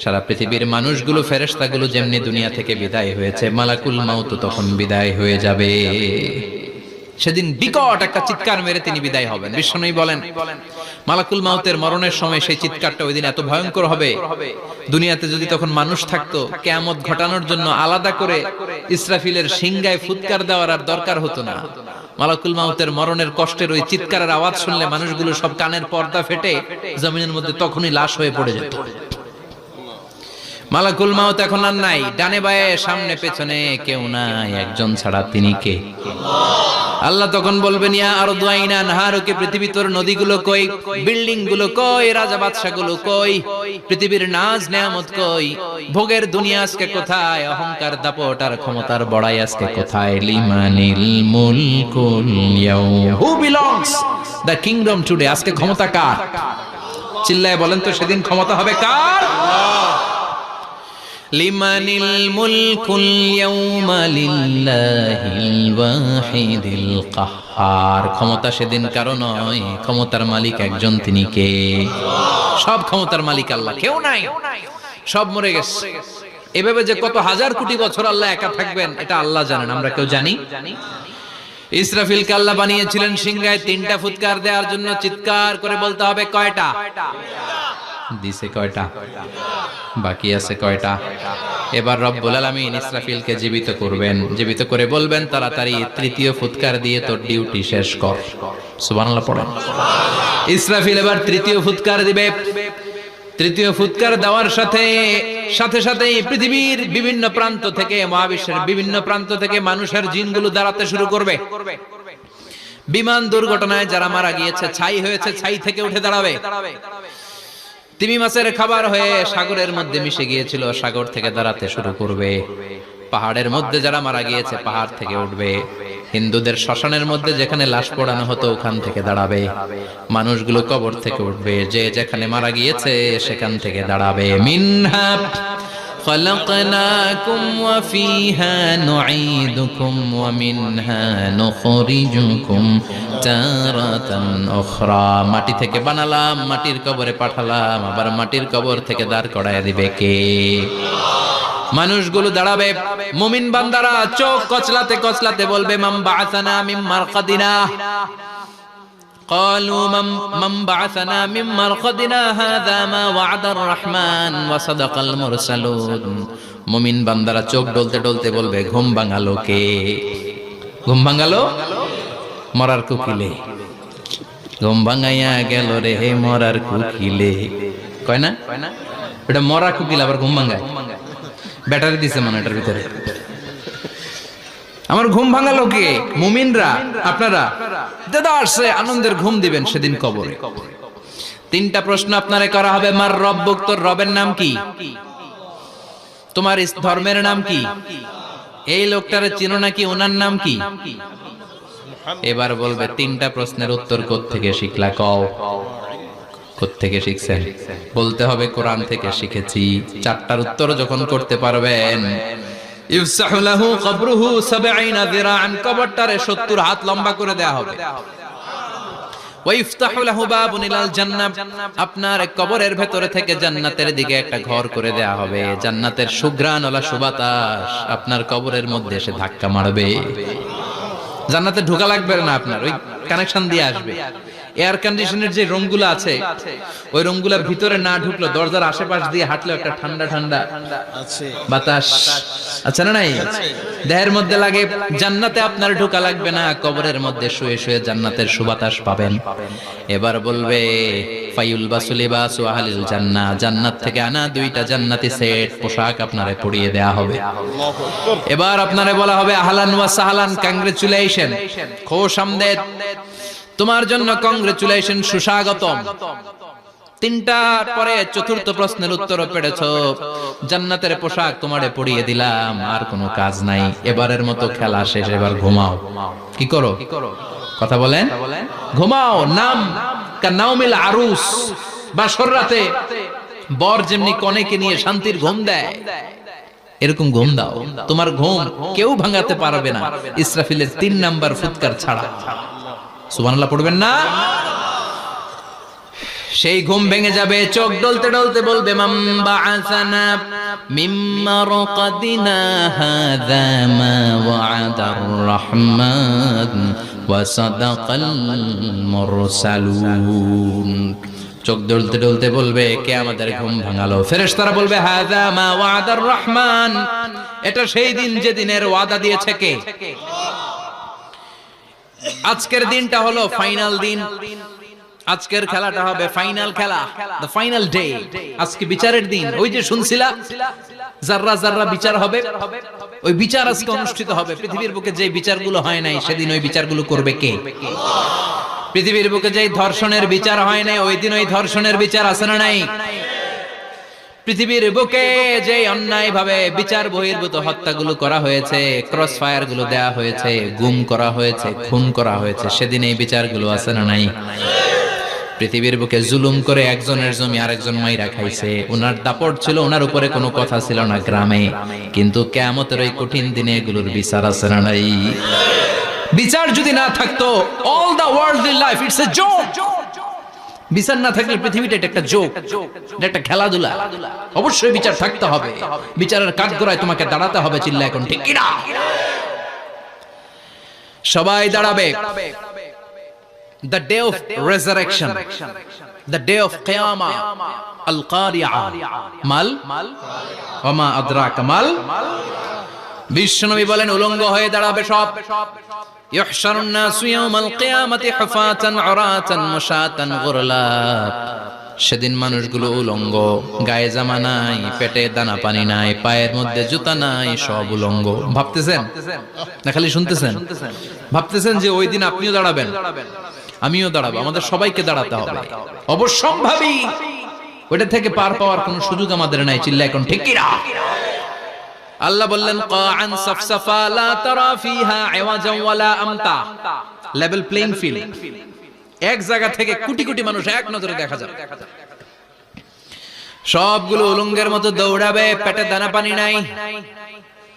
সারা পৃথিবীর মানুষগুলো, ফেরেশতাগুলো যেমনি দুনিয়া থেকে বিদায় হয়েছে, মালাকুল মাউত তখন বিদায় হয়ে যাবে। সেদিন বিকট একটা চিৎকার মেরে তিনি বিদায় হবেন। বিশ্বনবী বলেন মালাকুল মাউতের মরণের সময় সেই চিৎকারটা ওই দিন এত ভয়ঙ্কর হবে, দুনিয়াতে যদি তখন মানুষ থাকতো, কিয়ামত ঘটানোর জন্য আলাদা করে ইসরাফিলের সিংগায় ফুৎকার দেওয়ার আর দরকার হতো না। মালাকুল মাউতের মরণের কষ্টের ওই চিৎকারের আওয়াজ শুনলে মানুষগুলো সব কানের পর্দা ফেটে জমিনের মধ্যে তখনই লাশ হয়ে পড়ে যেত। মালাকুল মাউত এখন আর নাই, ডানে বায়ে সামনে পেছনে কেউ নাই, একজন ছাড়া তিনি কে? আল্লাহ তখন বলবেন ইয়া আরদু আইনা নাহারুকে, পৃথিবী তোর নদীগুলো কই, বিল্ডিং গুলো কই, রাজা বাদশা গুলো কই, পৃথিবীর নাজ নেয়ামত কই, ভোগের দুনিয়া আজকে কোথায়, অহংকার দাপট আর ক্ষমতার বড়াই আজকে কোথায়? লিমানিল মুলকুল ইয়াউম, who belongs the kingdom today, আজকে ক্ষমতা কার? চিল্লায় বলেন তো সেদিন ক্ষমতা হবে কার? লিমানিল মুলকুল ইয়াউমা লিল্লাহিল ওয়াহিদিল কাহ্হার। ক্ষমতা সেদিন কারো নয়, ক্ষমতার মালিক একজন, তিনি কে? সব ক্ষমতার মালিক আল্লাহ, কেউ নাই, সব মরে গেছে। এভাবে যে কত হাজার কোটি বছর আল্লাহ একা থাকবেন এটা আল্লাহ জানেন, আমরা কেউ জানি? ইসরাফিলকে আল্লাহ বানিয়েছিলেন সিংহায় 3টা ফুৎকার দেওয়ার জন্য। চিৎকার করে বলতে হবে কয়টা? দিছে কয়টা? বাকি আছে কয়টা? এবার রব্বুল আলামিন ইসরাফিলকে জীবিত করবেন, জীবিত করে বলবেন তাড়াতাড়ি 3য় ফুৎকার দিয়ে তোর ডিউটি শেষ কর। সুবহানাল্লাহ পড়েন। ইসরাফিল এবার 3য় ফুৎকার দিবে। 3য় ফুৎকার দেওয়ার সাথে সাথে পৃথিবীর বিভিন্ন প্রান্ত থেকে, মহাবিশ্বের বিভিন্ন প্রান্ত থেকে মানুষের জিনগুলো দাঁড়াতে শুরু করবে। বিমান দুর্ঘটনায় যারা মারা গিয়েছে, ছাই হয়েছে, ছাই থেকে উঠে দাঁড়াবে। তিমি মাছের খাবার হয়ে সাগরের মধ্যে মিশে গিয়েছিল, সাগর থেকে দাঁড়াতে শুরু করবে। পাহাড়ের মধ্যে যারা মারা গিয়েছে, পাহাড় থেকে উঠবে। হিন্দুদের শ্মশানের মধ্যে যেখানে লাশ পোড়ানো হতো, ওখান থেকে দাঁড়াবে। মানুষগুলো কবর থেকে উঠবে, যে যেখানে মারা গিয়েছে সেখান থেকে দাঁড়াবে। মিনহা خلقناكم وفيها نعيدكم ومنها نخرجكم تارة أخرى। মাটি থেকে বানালাম, মাটির কবরে পাঠালাম, আবার মাটির কবর থেকে দাঁড় করায় দিবে কে? মানুষগুলো দাঁড়াবে। মুমিন বান্দারা চোখ কচলাতে কচলাতে বলবে মান বাআসানা মিন মারকাদিনা। قالوا من بعثنا من مرقدنا هذا ما وعد الرحمن وصدق المرسلون। মুমিন বান্দারা চোখ ডলতে ডলতে বলবে ঘুম ভাঙালো কে? ঘুম ভাঙালো মরার কুকিলে। ঘুম ভাঙাইয়া গেল রে মরার কুকিলে। কয় না এটা মরা কুকিল আবার ঘুম ভাঙায়? ব্যাটারি দিছে মানে এটার ভিতরে। আমার ঘুম ভাঙালো কে? মুমিনরা। আপনারা দেদারসে আনন্দের ঘুম দিবেন সেদিন কবরে। 3টা প্রশ্ন আপনারে করা হবে। মার রব্বুক, তোর রবের নাম কি? তোমার ধর্মের নাম কি? এই লোকটারে চিনো নাকি? ওনার নাম কি? এবার বলবে 3টা প্রশ্নের উত্তর কোত্থেকে শিখলা? কও কোত্থেকে শিখছেন? বলতে হবে কোরআন থেকে শিখেছি। 4টার উত্তর যখন করতে পারবেন, ইফসাহু লাহু কবরুহু 70 যিরাআন, কবরটারে 70 হাত লম্বা করে দেয়া হবে। ওয়া ইফতাহু লাহু বাবুন ইলাল জান্নাহ, আপনার কবরের ভেতরে থেকে জান্নাতের দিকে একটা ঘর করে দেয়া হবে। জান্নাতের সুঘ্রাণ ওলা সুবাতাস আপনার কবরের মধ্যে এসে ধাক্কা মারবে। জান্নাতে ঢোকা লাগবে না, আপনার ওই কানেকশন দিয়ে আসবে। এয়ার কন্ডিশনের যে রুমগুলো আছে, ওই রুমগুলোর ভিতরে না ঢুকলো, দরজার আশেপাশ দিয়ে হাঁটলে একটা ঠান্ডা ঠান্ডা বাতাস আছে না নাই? দেহের মধ্যে লাগে। জান্নাতে আপনার ঢোকা লাগবে না, কবরের মধ্যে শুয়ে শুয়ে জান্নাতের সুবাতাস পাবেন। এবার বলবে ফায়ুল বাসুলিবাসু আহলিল জান্নাহ, জান্নাত থেকে আনা 2টা জান্নাতি সেট পোশাক আপনারে পরিয়ে দেয়া হবে। এবার আপনারে বলা হবে আহলান ওয়া সাহলান, কংগ্রেচুলেশন, খুশ আমদেদ, তোমার জন্য কংগ্রেচুলেশন, সুস্বাগতম। 3টার পরে 4র্থ প্রশ্নের উত্তরও পেরেছো। জান্নাতের পোশাক তোমারে পরিয়ে দিলাম, আর কোনো কাজ নাই। এবারের মতো খেলা শেষ, এবার ঘুমাও। কি করো? কথা বলেন। ঘুমাও। নাম কানাউমিল আরুস, বাসর রাতে বর যেমনি কনেকে নিয়ে শান্তির ঘুম দেয়, এরকম ঘুম দাও। তোমার ঘুম কেউ ভাঙাতে পারবে না ইসরাফিলের 3 নাম্বার ফুৎকার ছাড়া। সুবহানাল্লাহ পড়বেন না? সেই ঘুম ভেঙে যাবে। চোখ ডলতে ডলতে বলবে মান বাআসানা মিন মারকাদিনা হাযা মা ওয়া'দার রাহমান ওয়া সাদাকাল মুরসালুন। চোখ ডলতে ডলতে বলবে কে আমাদের ঘুম ভাঙালো? ফেরেশতারা বলবে হাযা মা ওয়া'দার রাহমান, এটা সেই দিন যে দিনের ওয়াদা দিয়েছে কে? আজকের দিনটা হলো ফাইনাল দিন। আজকের খেলাটা হবে ফাইনাল খেলা, দ্য ফাইনাল ডে। আজকে বিচারের দিন। ওই যে শুনছিলা জাররা জাররা বিচার হবে, ওই বিচার আজকে অনুষ্ঠিত হবে। পৃথিবীর বুকে যে বিচারগুলো হয় নাই সেদিন ওই বিচারগুলো করবে কে? পৃথিবীর বুকে যে ধর্ষণের বিচার হয় নাই, ওই দিন ওই ধর্ষণের বিচার আছে না নাই? পৃথিবীর বুকে যে অন্যায় ভাবে বিচার বহির্ভূত হত্যাগুলো করা হয়েছে, ক্রস ফায়ার গুলো দেয়া হয়েছে, গুম করা হয়েছে, খুন করা হয়েছে, সেদিন এই বিচারগুলো আছে না নাই? পৃথিবীর বুকে জুলুম করে একজনের জমি আরেকজন মাইরা খাইছে, ওনার দাপট ছিল, ওনার উপরে কোনো কথা ছিল না গ্রামে, কিন্তু কিয়ামতের ওই কঠিন দিনে এগুলোর বিচার আছে না নাই? বিচার যদি না থাকতো, all the worldly life it's a joke. বিচার না থাকলে পৃথিবীটা এটা একটা জোক, এটা একটা খেলাধুলা। অবশ্যই বিচার থাকতে হবে, বিচারের কাঠগড়ায় তোমাকে দাঁড়াতে হবে। চিল্লা এখন ঠিক কিনা? সবাই দাঁড়াবে। The day of resurrection, the day of qiyamah, al-qari'ah, mal wama adraka mal। বিশ্বনবী বলেন উলঙ্গ হয়ে দাঁড়াবে সব। ইহশারুন নাসু ইয়াওমাল কিয়ামাতি হুফাতান উরাতান মুশাতান গুরলা। সেদিন মানুষগুলো উলঙ্গ, গায়ে জামা নাই, পেটে দানা পানি নাই, পায়ের মধ্যে জুতা নাই, সব উলঙ্গ। ভাবতেছেন না খালি শুনতেছেন? ভাবতেছেন যে ওই দিন আপনিও দাঁড়াবেন, আমিও দাঁড়াবো, আমাদের সবাইকে দাঁড়াতে হবে। অবশ্যম্ভাবী, ওইটা থেকে পার পাওয়ার কোনো সুযোগ আমাদের নাই। চিল্লা এখন ঠিক কিনা? আল্লাহ বললেন কাআন সাফসাফা লা তারা ফিহা আওয়াজান ওয়ালা আমতা। লেভেল প্লেইং ফিল্ড, এক জায়গা থেকে কোটি কোটি মানুষ এক নজরে দেখা যাবে। সবগুলো উলঙ্গের মতো দৌড়াবে, পেটে দানা পানি নাই,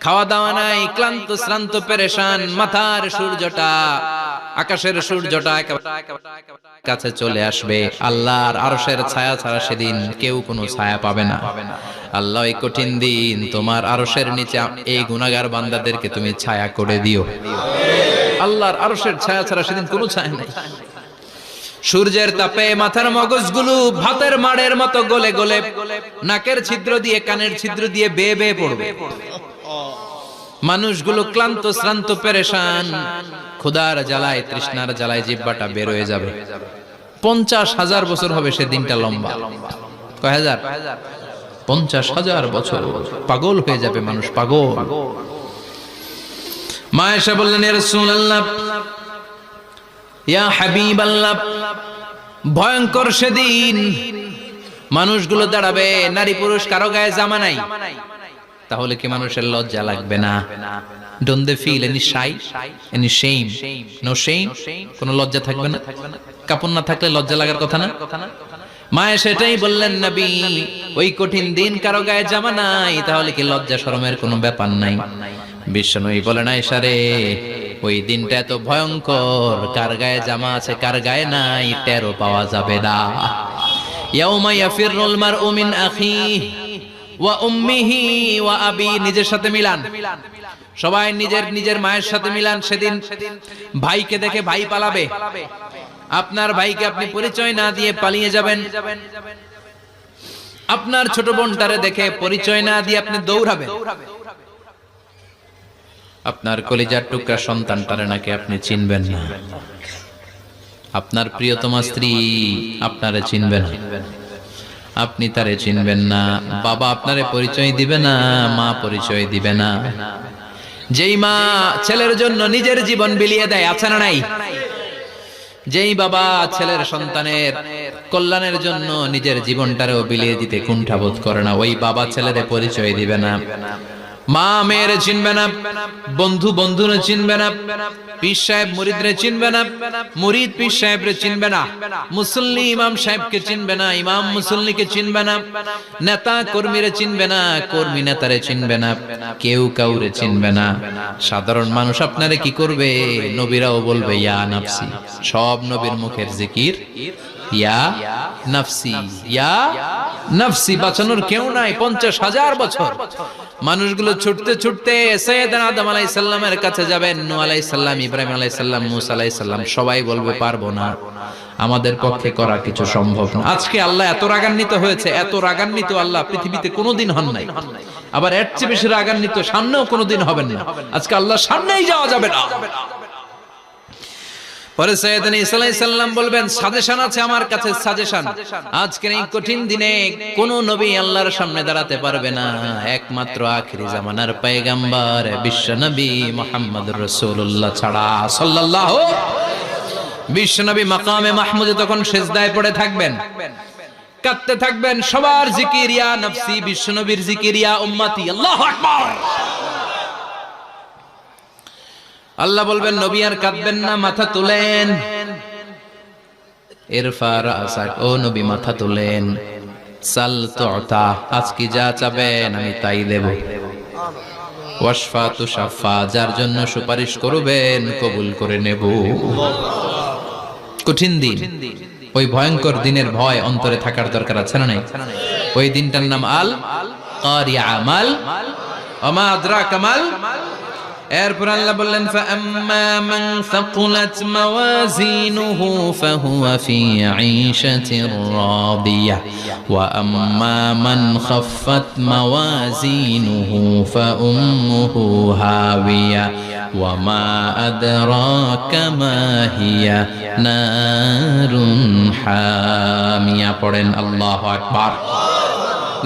খাওয়া দাওয়া নাই, ক্লান্ত শ্রান্ত পেরেশান। মাথার সূর্যটা, আকাশের সূর্যটা কাছে চলে আসবে। আল্লাহর আরশের ছায়া ছাড়া সেদিন কেউ কোনো ছায়া পাবে না। আল্লাহ এই কঠিন দিন তোমার আরশের নিচে এই গুনাহগার বান্দাদেরকে তুমি ছায়া করে দিও। আল্লাহর আরশের ছায়া ছাড়া সেদিন কোনো ছায়া নেই। সূর্যের তাপে মাথার মগজগুলো ভাতের মাড়ের মতো গলে গলে নাকের ছিদ্র দিয়ে, কানের ছিদ্র দিয়ে বেয়ে বেয়ে পড়বে। মানুষগুলো ক্লান্ত শ্রান্ত পেরেশান, ক্ষুধার জ্বালায় তৃষ্ণার জ্বালায় জিহ্বাটা বের হয়ে যাবে। 50,000 বছর হবে সে দিনটা লম্বা। কয় হাজার? 50,000 বছর। পাগল হয়ে যাবে মানুষ, পাগল। মা এসে বললেন ইয়া রাসূলুল্লাহ, ইয়া হাবিবাল্লাহ, ভয়ঙ্কর সেদিন মানুষগুলো দাঁড়াবে, নারী পুরুষ কারো গায়ে জামা নাই। তাহলে কি মানুষের লজ্জা লাগবে না? Don't they feel any shy, any shame? No shame? কোন লজ্জা থাকবে না? কাপড় না থাকলে লজ্জা লাগার কথা না? মায়ে সেটাই বললেন নবী, ওই কঠিন দিন কারো গায়ে জামা নাই, তাহলে কি লজ্জা শরমের কোনো ব্যাপার নাই? বিশ্বনবী বলেন আয়েশা রে, ওই দিনটা এত ভয়ঙ্কর, কার গায়ে জামা আছে কার গায়ে নাই টেরও পাওয়া যাবে না। ইয়াউমা ইয়াফিরুল মারউ মিন আখিহি ওয়া উম্মিহি ওয়া আবি। নিজের সাথে মিলান, সবাই নিজের নিজের মায়ের সাথে মিলান। সেদিন ভাইকে দেখে ভাই পালাবে, আপনার ভাইকে আপনি পরিচয় না দিয়ে পালিয়ে যাবেন। আপনার ছোট বোনটারে দেখে পরিচয় না দিয়ে আপনি দৌড়াবেন। আপনার কলিজার টুকরা সন্তানটারে নাকি আপনি চিনবেন না। আপনার প্রিয়তমা স্ত্রী আপনারে চিনবেন, আপনি তারে চিনবেন না। বাবা আপনারে পরিচয় দিবে না, মা পরিচয় দিবে না। যেই মা ছেলের জন্য নিজের জীবন বিলিয়ে দেয়, আছে না নাই? যেই বাবা ছেলের সন্তানের কল্যাণের জন্য নিজের জীবনটারেও বিলিয়ে দিতে কুণ্ঠাবোধ করে না, ওই বাবা ছেলেরে পরিচয় দিবে না। মা মেয়েরে চিনবে না, বন্ধু বন্ধুরে চিনবে না, পীর সাহেব মুরিদরে চিনবে না, মুরিদ পীর সাহেবরে চিনবে না, মুসল্লি ইমাম সাহেবকে চিনবে না, ইমাম মুসল্লিকে চিনবে না, নেতা কর্মীরে চিনবে না, কর্মী নেতারে চিনবে না, কেউ কাউরে চিনবে না। সাধারণ মানুষ আপনারে কি করবে? নবীরাও বলবে ইয়া নাফসি। সব নবীর মুখের জিকির ইয়া নাফসি, ইয়া নাফসি। বাঁচানোর কেউ নাই। 50,000 বছর মানুষগুলো ছুটতে ছুটতে সাইয়েদনা আদম আলাইহিস সালামের কাছে যাবেন। নূহ আলাইহিস সালাম, ইব্রাহিম আলাইহিস সালাম, মূসা আলাইহিস সালাম, সবাই বলবে পারবো না, আমাদের পক্ষে করা কিছু সম্ভব না। আজকে আল্লাহ এত রাগান্বিত হয়েছে, এত রাগান্বিত আল্লাহ পৃথিবীতে কোনোদিন হন নাই। আবার এর চেয়ে বেশি রাগান্বিত সামনেও কোনোদিন হবেন না। আজকে আল্লাহর সামনেই যাওয়া যাবে না। পরে সাইয়েদনা ঈসা আলাইহিস সালাম বলবেন সাজেশন আছে আমার কাছে, সাজেশন। আজকের এই কঠিন দিনে কোন নবী আল্লাহর সামনে দাঁড়াতে পারবে না, একমাত্র আখিরি জামানার পয়গম্বর বিশ্ব নবী মুহাম্মদুর রাসূলুল্লাহ ছাড়া সাল্লাল্লাহু। বিশ্ব নবী মাকামে মাহমুদে তখন সিজদায় পড়ে থাকবেন, কাঁদতে থাকবেন। সবার জিকির ইয়া নফসি, বিশ্ব নবীর জিকির ইয়া উম্মতি। আল্লাহু আকবার। আল্লাহ বলবেন নবী আর কাঁদবেন না, মাথা তুলেন। ইরফা রাসাক, ও নবী মাথা তোলেন, সাল তুতা, আজকে যা চাবেন আমি তাই দেব। ওয়াশফা তুশাফা, যার জন্য সুপারিশ করবেন কবুল করে নেব। কঠিন দিন, ওই ভয়ঙ্কর দিনের ভয় অন্তরে থাকার দরকার আছে না নাই? ওই দিনটার নাম আল কারিয়া, মাল ওমা আদরাকা মাল। এরপর আল্লাহ বললেন ফাআম্মা মান সাকুলাত মাওয়াজিনুহু ফাহুয়া ফি ঈশাতির রাদিয়াহ ওয়া আম্মা মান খাফফাত মাওয়াজিনুহু ফাউম্মুহু হাওিয়া ওয়া মা আদরাকা মা হিয়া নারুন হামিয়া। পড়েন আল্লাহু আকবার।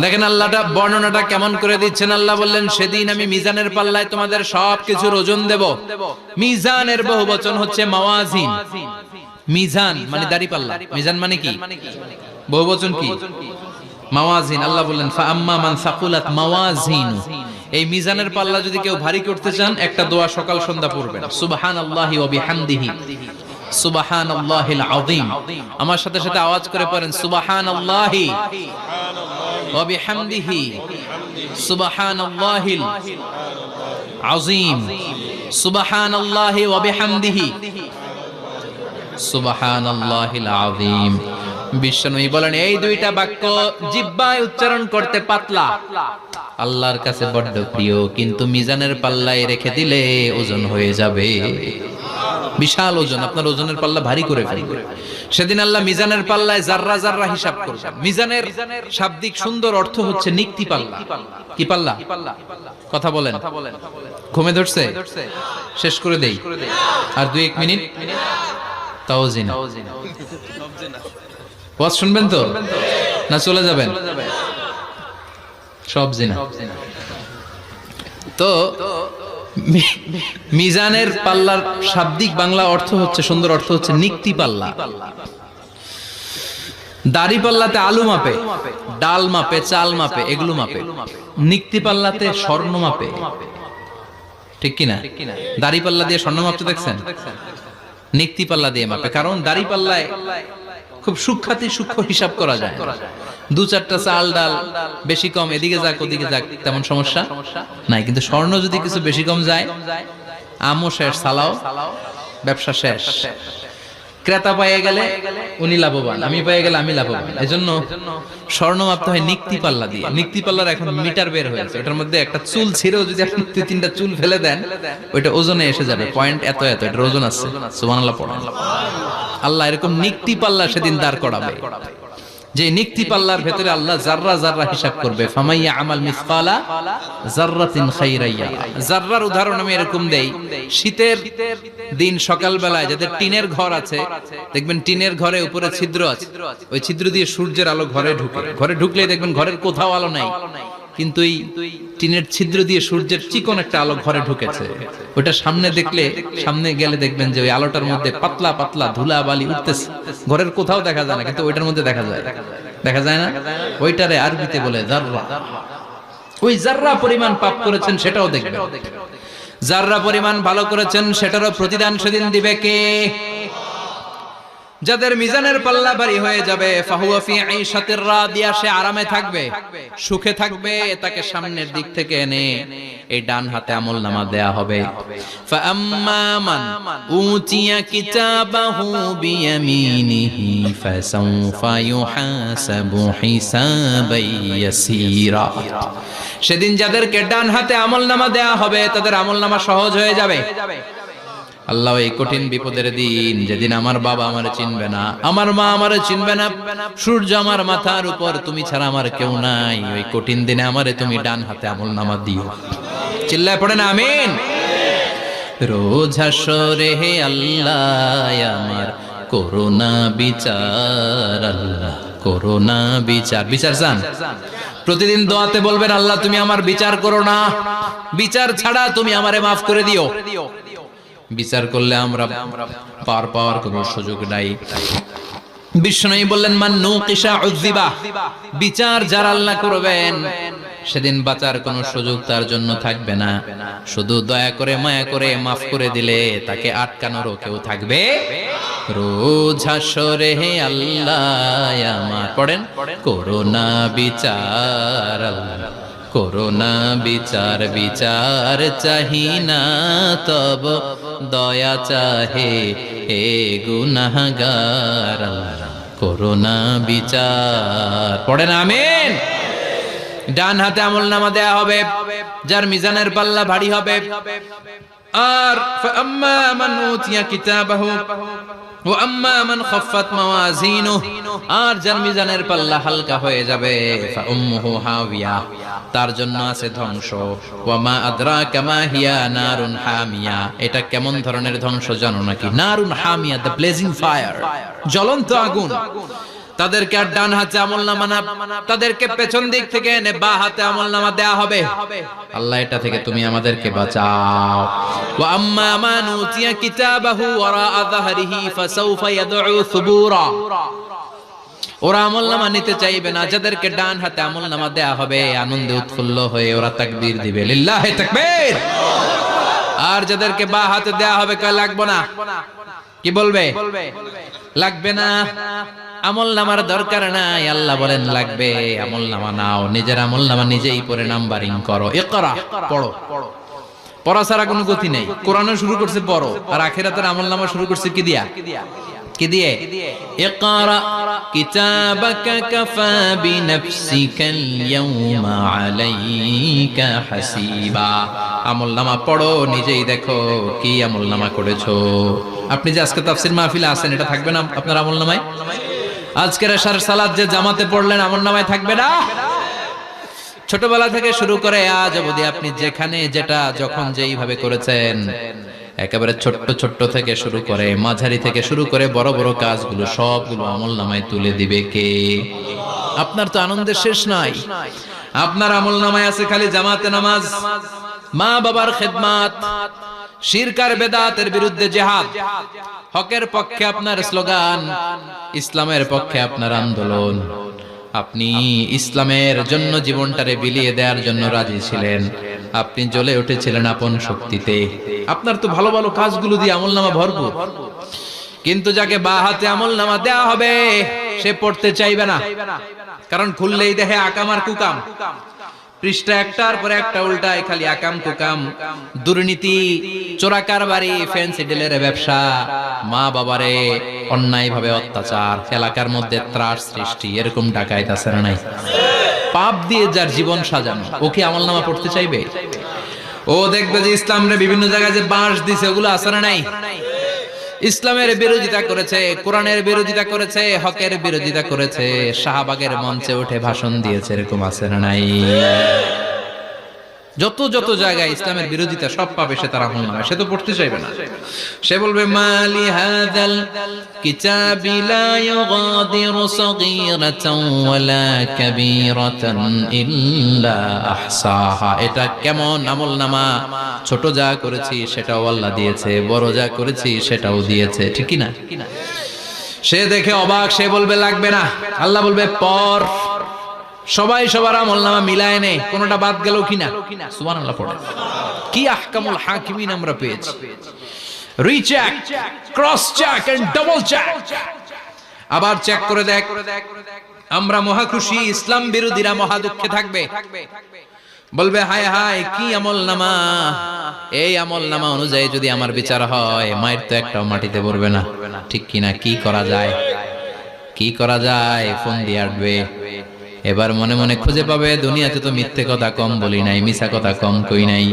দেখেন আল্লাহটা বর্ণনাটা কেমন করে দিচ্ছেন। আল্লাহ বললেন সেদিন আমি মিজানের পাল্লায় তোমাদের সবকিছুর ওজন দেব। মিজানের বহুবচন হচ্ছে মাওয়াজিন। মিজান মানে দাড়ি পাল্লা, মিজান মানে কি? বহুবচন কি? মাওয়াজিন। আল্লাহ বললেন ফাআম্মা মান সাকুলাত মাওয়াজিনু, এই মিজানের পাল্লা যদি কেউ ভারী করতে চান একটা দোয়া সকাল সন্ধ্যা পড়বেন, সুবহানাল্লাহি ওয়া বিহামদিহি সুবহানাল্লাহিল আযীম। আমার সাথে সাথে আওয়াজ করে পড়েন সুবহানাল্লাহি ওয়া বিহামদিহি সুবহানাল্লাহিল আযীম, সুবহানাল্লাহি ওয়া বিহামদিহি সুবহানাল্লাহিল আযীম। বিশ্বনবী বলেন এই দুইটা বাক্য জিহ্বায় উচ্চারণ করতে পাতলা, আল্লাহর কাছে বড্ড প্রিয়, কিন্তু মিজানের পাল্লায় রেখে দিলে ওজন হয়ে যাবে, বিশাল ওজন, আপনার ওজনের পাল্লা ভারী করে ফেলবে। সেদিন আল্লাহ মিজানের পাল্লায় জাররা জাররা হিসাব করবেন। মিজানের শাব্দিক সুন্দর অর্থ হচ্ছে নিক্তি পাল্লা। কি পাল্লা? কথা বলেন, ঘুমে ধরছে? শেষ করে দেই, আর 2-1 মিনিট। তাও জিনা ওয়াজ শুনবেন তো না চলে যাবেন? সব জিনা। তো মিজানের পাল্লার শাব্দিক বাংলা অর্থ হচ্ছে, সুন্দর অর্থ হচ্ছে নিক্তি পাল্লা। দাড়ি পাল্লাতে আলু মাপে, ডাল মাপে, চাল মাপে, এগুলো মাপে। নিক্তি পাল্লাতে স্বর্ণ মাপে, ঠিক কিনা? দাড়ি পাল্লা দিয়ে স্বর্ণ মাপতে দেখছেন? নিক্তি পাল্লা দিয়ে মাপে, কারণ দাড়ি পাল্লায় খুব সূক্ষ্ম হিসাব করা যায়। 2-4টা চাল ডাল বেশি কম এদিকে যাক ওদিকে যাক তেমন সমস্যা নাই, কিন্তু স্বর্ণ যদি কিছু বেশি কম যায়, আমও শেষ, সালাও, ব্যবসা শেষ। ক্রেতা পেয়ে গেলে উনি লাভবান, আমি পেয়ে গেলে আমি লাভবান। এজন্য স্বর্ণ মাপতে হয় নিক্তি পাল্লা দিয়ে। নিক্তি পাল্লার এখন মিটার বের হয়েছে, ওটার মধ্যে একটা চুল ছিঁড়েও যদি আপনি 2-3টা চুল ফেলে দেন ওইটা ওজনে এসে যাবে, পয়েন্ট এত এত, এটার ওজন আছে। সুবহানাল্লাহ পড়েন। আল্লাহ এরকম নিক্তি পাল্লা সেদিন দাঁড় করাবে, যে নিক্তি পাল্লার ভেতরে আল্লাহ জাররা জাররা হিসাব করবে। ফামাইয়া আমাল মিসকালা জাররাতিন খাইরান ইয়ারা। জাররার উদাহরণ আমি এরকম দেই, শীতের দিন সকাল বেলায় যাদের টিনের ঘর আছে, দেখবেন টিনের ঘরে উপরে ছিদ্র আছে, ওই ছিদ্র দিয়ে সূর্যের আলো ঘরে ঢুকে। ঘরে ঢুকলেই দেখবেন ঘরের কোথাও আলো নাই, কিন্তু এই টিনের ছিদ্র দিয়ে সূর্যের চিকন একটা আলো ঘরে ঢুকেছে। ওটা সামনে দেখলে, সামনে গেলে দেখবেন যে ওই আলোটার মধ্যে পাতলা পাতলা ধুলা বালি উঠতেছে, ঘরের কোথাও দেখা যায় না, কিন্তু ওইটার মধ্যে দেখা যায়। দেখা যায় না? ওইটারে আরবিতে বলে জাররা। ওই জাররা পরিমাণ পাপ করেছেন সেটাও দেখবেন, জাররা পরিমাণ ভালো করেছেন সেটারও প্রতিদান সেদিন দিবে কে? যাদের মিজানের পাল্লা ভারী হয়ে যাবে, ফাহুয়া ফি ঈশাতির রাদিয়া, সে আরামে থাকবে, সুখে থাকবে। তাকে সামনের দিক থেকে এনে এই ডান হাতে আমলনামা দেয়া হবে। ফাআম্মা মান উতিয়া কিতাবাহু বিয়ামিনিহি ফাসাউফা ইউহাসাবু হিসাবান ইয়াসীরা। সেদিন যাদেরকে ডান হাতে আমলনামা দেয়া হবে তাদের আমলনামা সহজ হয়ে যাবে। আল্লাহ এই কঠিন বিপদের দিন, যেদিন আমার বাবা আমারে চিনবে না, আমার মা আমারে চিনবে না, সূর্য আমার মাথার উপর, তুমি ছাড়া আমার কেউ নাই, ওই কঠিন দিনে আমারে তুমি ডান হাতে আমলনামা দিও। চিল্লায় পড়েন আমিন। রোজ হাসরে হে আল্লাহ আমার করোনা বিচার, আল্লাহ করোনা বিচার। বিচার চান? প্রতিদিন দোয়াতে বলবেন আল্লাহ তুমি আমার বিচার করো না, বিচার ছাড়া তুমি আমারে মাফ করে দিও। বিচার করলে আমরা পার পাওয়ার কোনো সুযোগ নাই। বিশ্বনবী বললেন মান নুকিশা উযিবা, বিচার যারা আল্লাহ করবেন সেদিন বাঁচার কোনো সুযোগ তার জন্য থাকবে না। শুধু দয়া করে মায়া করে মাফ করে দিলে তাকে আটকানোরও কেউ থাকবে। রোজ হাসরে হে আল্লাহ আমার, পড়েন, করোনা বিচার আল্লাহ, করোনা বিচার, বিচার চাহিনা তব দয়া চাহে হে গুনাহগার আল্লাহ, করোনা বিচার। পড়েন আমিন। ডান হাতে আমলনামা দেয়া হবে যার মিজানের পাল্লা ভারী হবে। আর ফাআম্মা মান উতিয়া কিতাবাহু ওয়া আম্মা মান খাফফাত মাওয়াজিনুহু, আর যার মিজানের পাল্লা হালকা হয়ে যাবে ফাউম্মুহু হাওিয়া, তার জন্য আছে ধ্বংস। ওয়া মা আদরাকা মা হিয়া নারুন হামিয়া, এটা কেমন ধরনের ধ্বংস জানো নাকি? নারুন হামিয়া, দ্য ব্লেজিং ফায়ার, জ্বলন্ত আগুন। তাদেরকে আর ডান হাতে আমলনামা না, তাদেরকে পেছন দিক থেকে এনে বা হাতে আমলনামা দেয়া হবে। আল্লাহ এটা থেকে তুমি আমাদেরকে বাঁচাও। ওয়া আম্মা মান উতিয়া কিতাবাহু ওয়ারাআ যাহরিহি ফাসাউফা ইয়াদউ সুবুরা, ওরা আমলনামা নিতে চাইবে না। যাদেরকে ডান হাতে আমলনামা দেয়া হবে আনন্দে উৎফুল্ল হয়ে ওরা তাকবীর দিবে, লিল্লাহি তাকবীর। আর যাদেরকে বা হাতে দেয়া হবে কয় লাগবে না, কি বলবে? লাগবে না, আমলনামার দরকার নাই। আল্লাহ বলেন লাগবে, আমলনামা নাও, নিজের আমলনামা নিজেই পড়ে নাম্বারিং করো। ইকরা, পড়ো। পড়া ছাড়া কোনো গতি নেই। কোরআনও শুরু করছে পড়ো, আর আখিরাতের আমলনামা শুরু করছে কি দিয়া? কি দিয়ে? ইকরা কিতাবাকা কাফা বিনাফসিকাল ইয়াউমা আলাইকা হাসিবা। আমলনামা পড়ো, নিজেই দেখো কি আমলনামা করেছো। আপনি যে আজকে তাফসীর মাহফিলে আছেন, এটা থাকবে না আপনার আমলনামায়? আজকের এশার সালাত যে জামাতে পড়লেন, আমলনামায় থাকবে না? ছোটবেলা থেকে শুরু করে আজ অবধি আপনি যেখানে যেটা যখন যেইভাবে করেছেন, একেবারে ছোট্ট ছোট্ট থেকে শুরু করে মাঝারি থেকে শুরু করে বড় বড় কাজগুলো সবগুলো আমলনামায় তুলে দিবে কে? আপনার তো আনন্দের শেষ নাই। আপনার আমলনামায় আছে খালি জামাতে নামাজ, মা বাবার খেদমত, শিরক আর বেদাতের বিরুদ্ধে জিহাদ, হকের পক্ষে আপনার স্লোগান, ইসলামের পক্ষে আপনার আন্দোলন। আপনি ইসলামের জন্য জীবনটারে বিলিয়ে দেওয়ার জন্য রাজি ছিলেন। আপনি জ্বলে উঠেছিলেন আপন শক্তিতে। আপনার তো ভালো ভালো কাজগুলো দিয়ে আমলনামা ভরপুর। কিন্তু যাকে বা হাতে আমলনামা দেয়া হবে সে পড়তে চাইবে না, কারণ খুললেই দেখে আকাম আর কুকাম। পৃষ্ঠা একটার পর একটা উল্টায় খালি আকাম কুকাম, দুর্নীতি, চোরা কারবারি, ফ্যান্সি ডিলের ব্যবসা, মা বাবারে অন্যায় ভাবে অত্যাচার, এলাকার মধ্যে ত্রাস সৃষ্টি, এরকম ডাকাইত আছে না নাই? পাপ দিয়ে যার জীবন সাজানো, ও কি আমলনামা পড়তে চাইবে? ও দেখবে যে ইসলামরে বিভিন্ন জায়গায় যে বাঁশ দিছে, ওগুলো আছে না নাই? ইসলামের বিরোধিতা করেছে, কোরআনের বিরোধিতা করেছে, হকের বিরোধিতা করেছে, শাহবাগের মঞ্চে উঠে ভাষণ দিয়েছে, এরকম আছে না নাই? যত যত জায়গায় ইসলামের বিরোধিতা সব পাবে সে, তার আমলনামা। সে তো পড়তে চাইবে না। সে বলবে মালি হাযাল কিতাবি লা ইউগাদিরু সাগীরাতান ওয়ালা কাবীরাতান ইল্লা আহসাহা। এটা কেমন আমলনামা? ছোট যা করেছি সেটাও আল্লাহ দিয়েছে, বড় যা করেছি সেটাও দিয়েছে, ঠিক কি না? সে দেখে অবাক, সে বলবে লাগবে না। আল্লাহ বলবে পড়। সবাই সবার আমলনামা মিলায় নে, কোনটা বাদ গেল কিনা? সুবহানাল্লাহ পড়ে। কি আহকামুল হাকিমিন আমরা পেয়েছি। Recheck, cross check and double check. আবার চেক করে দেখ। আমরা মহা খুশি, ইসলাম বিরোধীরা মহা দুঃখে থাকবে। বলবে হায় হায় কি আমলনামা, এই আমলনামা অনুযায়ী যদি আমার বিচার হয়, মায়ের তো একটাও মাটিতে পড়বে না, ঠিক কিনা? কি করা যায়? কি করা যায়? ফোন দিয়ে আসবে। এবার মনে মনে খুঁজে পাবে, দুনিয়াতে তো মিথ্যে কথা কম বলি নাই, মিছা কথা কম কই নাই,